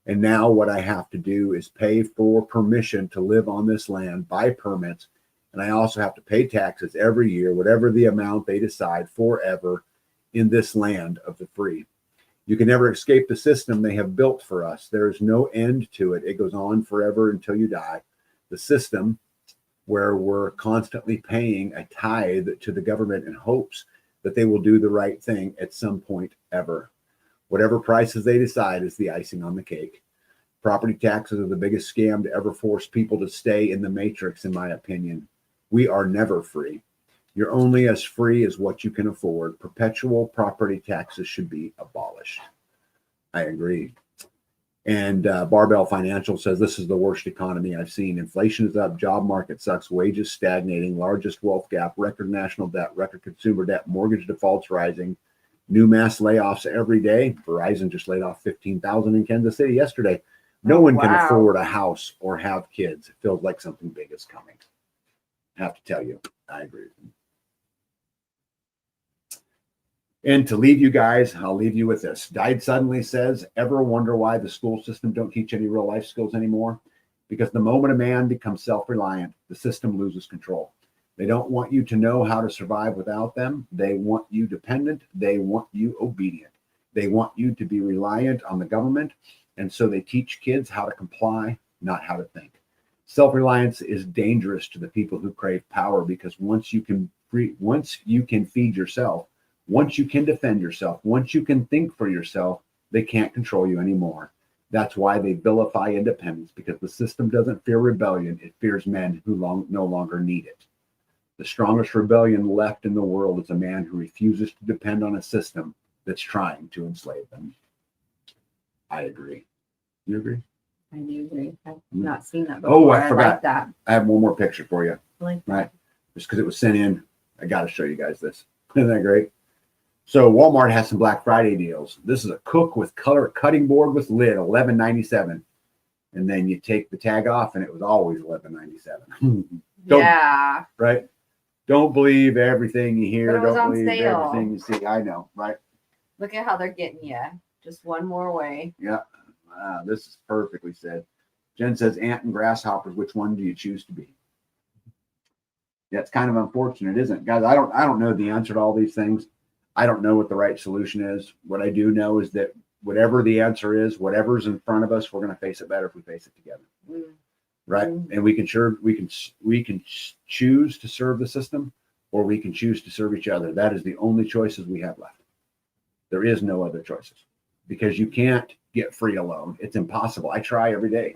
And now what I have to do is pay for permission to live on this land, buy permits, and I also have to pay taxes every year, whatever the amount they decide, forever in this land of the free. You can never escape the system they have built for us. There is no end to it. It goes on forever until you die. The system where we're constantly paying a tithe to the government in hopes that they will do the right thing at some point ever. Whatever prices they decide is the icing on the cake. Property taxes are the biggest scam to ever force people to stay in the matrix, in my opinion. We are never free. You're only as free as what you can afford. Perpetual property taxes should be abolished. I agree. And Barbell Financial says this is the worst economy I've seen. Inflation is up, job market sucks, wages stagnating, largest wealth gap, record national debt, record consumer debt, mortgage defaults rising, new mass layoffs every day. Verizon just laid off 15,000 in Kansas City yesterday. No one can afford a house or have kids. It feels like something big is coming. I have to tell you, I agree. And to leave you guys, I'll leave you with this. Died Suddenly says, ever wonder why the school system don't teach any real life skills anymore? Because the moment a man becomes self-reliant, the system loses control. They don't want you to know how to survive without them. They want you dependent. They want you obedient. They want you to be reliant on the government. And so they teach kids how to comply, not how to think. Self-reliance is dangerous to the people who crave power because once you can feed yourself, once you can defend yourself, once you can think for yourself, they can't control you anymore. That's why they vilify independence, because the system doesn't fear rebellion. It fears men who no longer need it. The strongest rebellion left in the world is a man who refuses to depend on a system that's trying to enslave them. I agree. You agree? I do agree. I've not seen that before. Oh, I forgot. like that. I have one more picture for you. Like that. Right. Just because it was sent in, I got to show you guys this. Isn't that great? So Walmart has some Black Friday deals. This is a Cook with color cutting board with lid, $11.97. And then you take the tag off and it was always $11.97. Yeah. Right? Don't believe everything you hear. But it was Don't on believe sale. everything you see. I know, right? Look at how they're getting you. Just one more way. Yeah. This is perfectly said. Jen says, ant and grasshoppers, which one do you choose to be? Yeah, it's kind of unfortunate, isn't it? Guys, I don't know the answer to all these things. I don't know what the right solution is. What I do know is that whatever the answer is, whatever's in front of us, we're going to face it better if we face it together. Right? And we can choose to serve the system, or we can choose to serve each other. That is the only choices we have left. There is no other choices, because you can't get free alone. It's impossible. I try every day.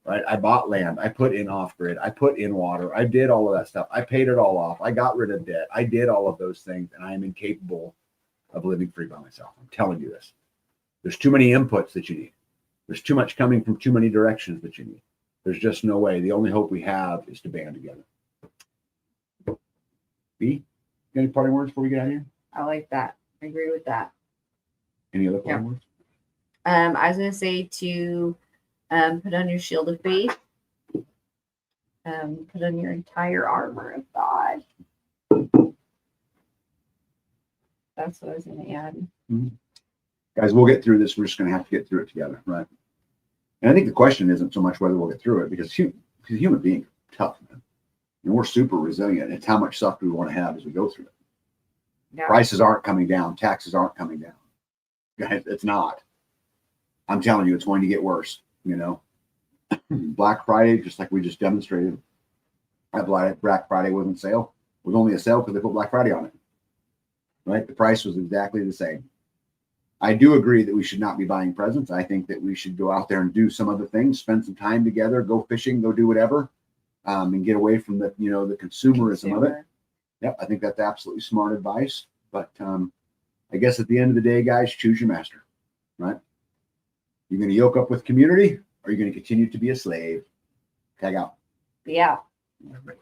Right? I bought land. I put in off-grid. I put in water. I did all of that stuff. I paid it all off. I got rid of debt. I did all of those things, and I am incapable of living free by myself. I'm telling you this. There's too many inputs that you need. There's too much coming from too many directions that you need. There's just no way. The only hope we have is to band together. B, got any parting words before we get out of here? I like that. I agree with that. Any other parting words? I was going to say to put on your shield of faith. Put on your entire armor of God. That's what I was going to add. Mm-hmm. Guys, we'll get through this. We're just going to have to get through it together, right? And I think the question isn't so much whether we'll get through it, because human beings are tough, man. And we're super resilient. It's how much stuff do we want to have as we go through it. No. Prices aren't coming down. Taxes aren't coming down. Guys, it's not. I'm telling you, it's going to get worse. You know, Black Friday, just like we just demonstrated, that Black Friday wasn't sale. It was only a sale because they put Black Friday on it. Right? The price was exactly the same. I do agree that we should not be buying presents. I think that we should go out there and do some other things, spend some time together, go fishing, go do whatever, and get away from the, you know, the consumerism of it. Yep, I think that's absolutely smart advice. But I guess at the end of the day, guys, choose your master, right? You're going to yoke up with community, or you're going to continue to be a slave. Tag out. Yeah. All right.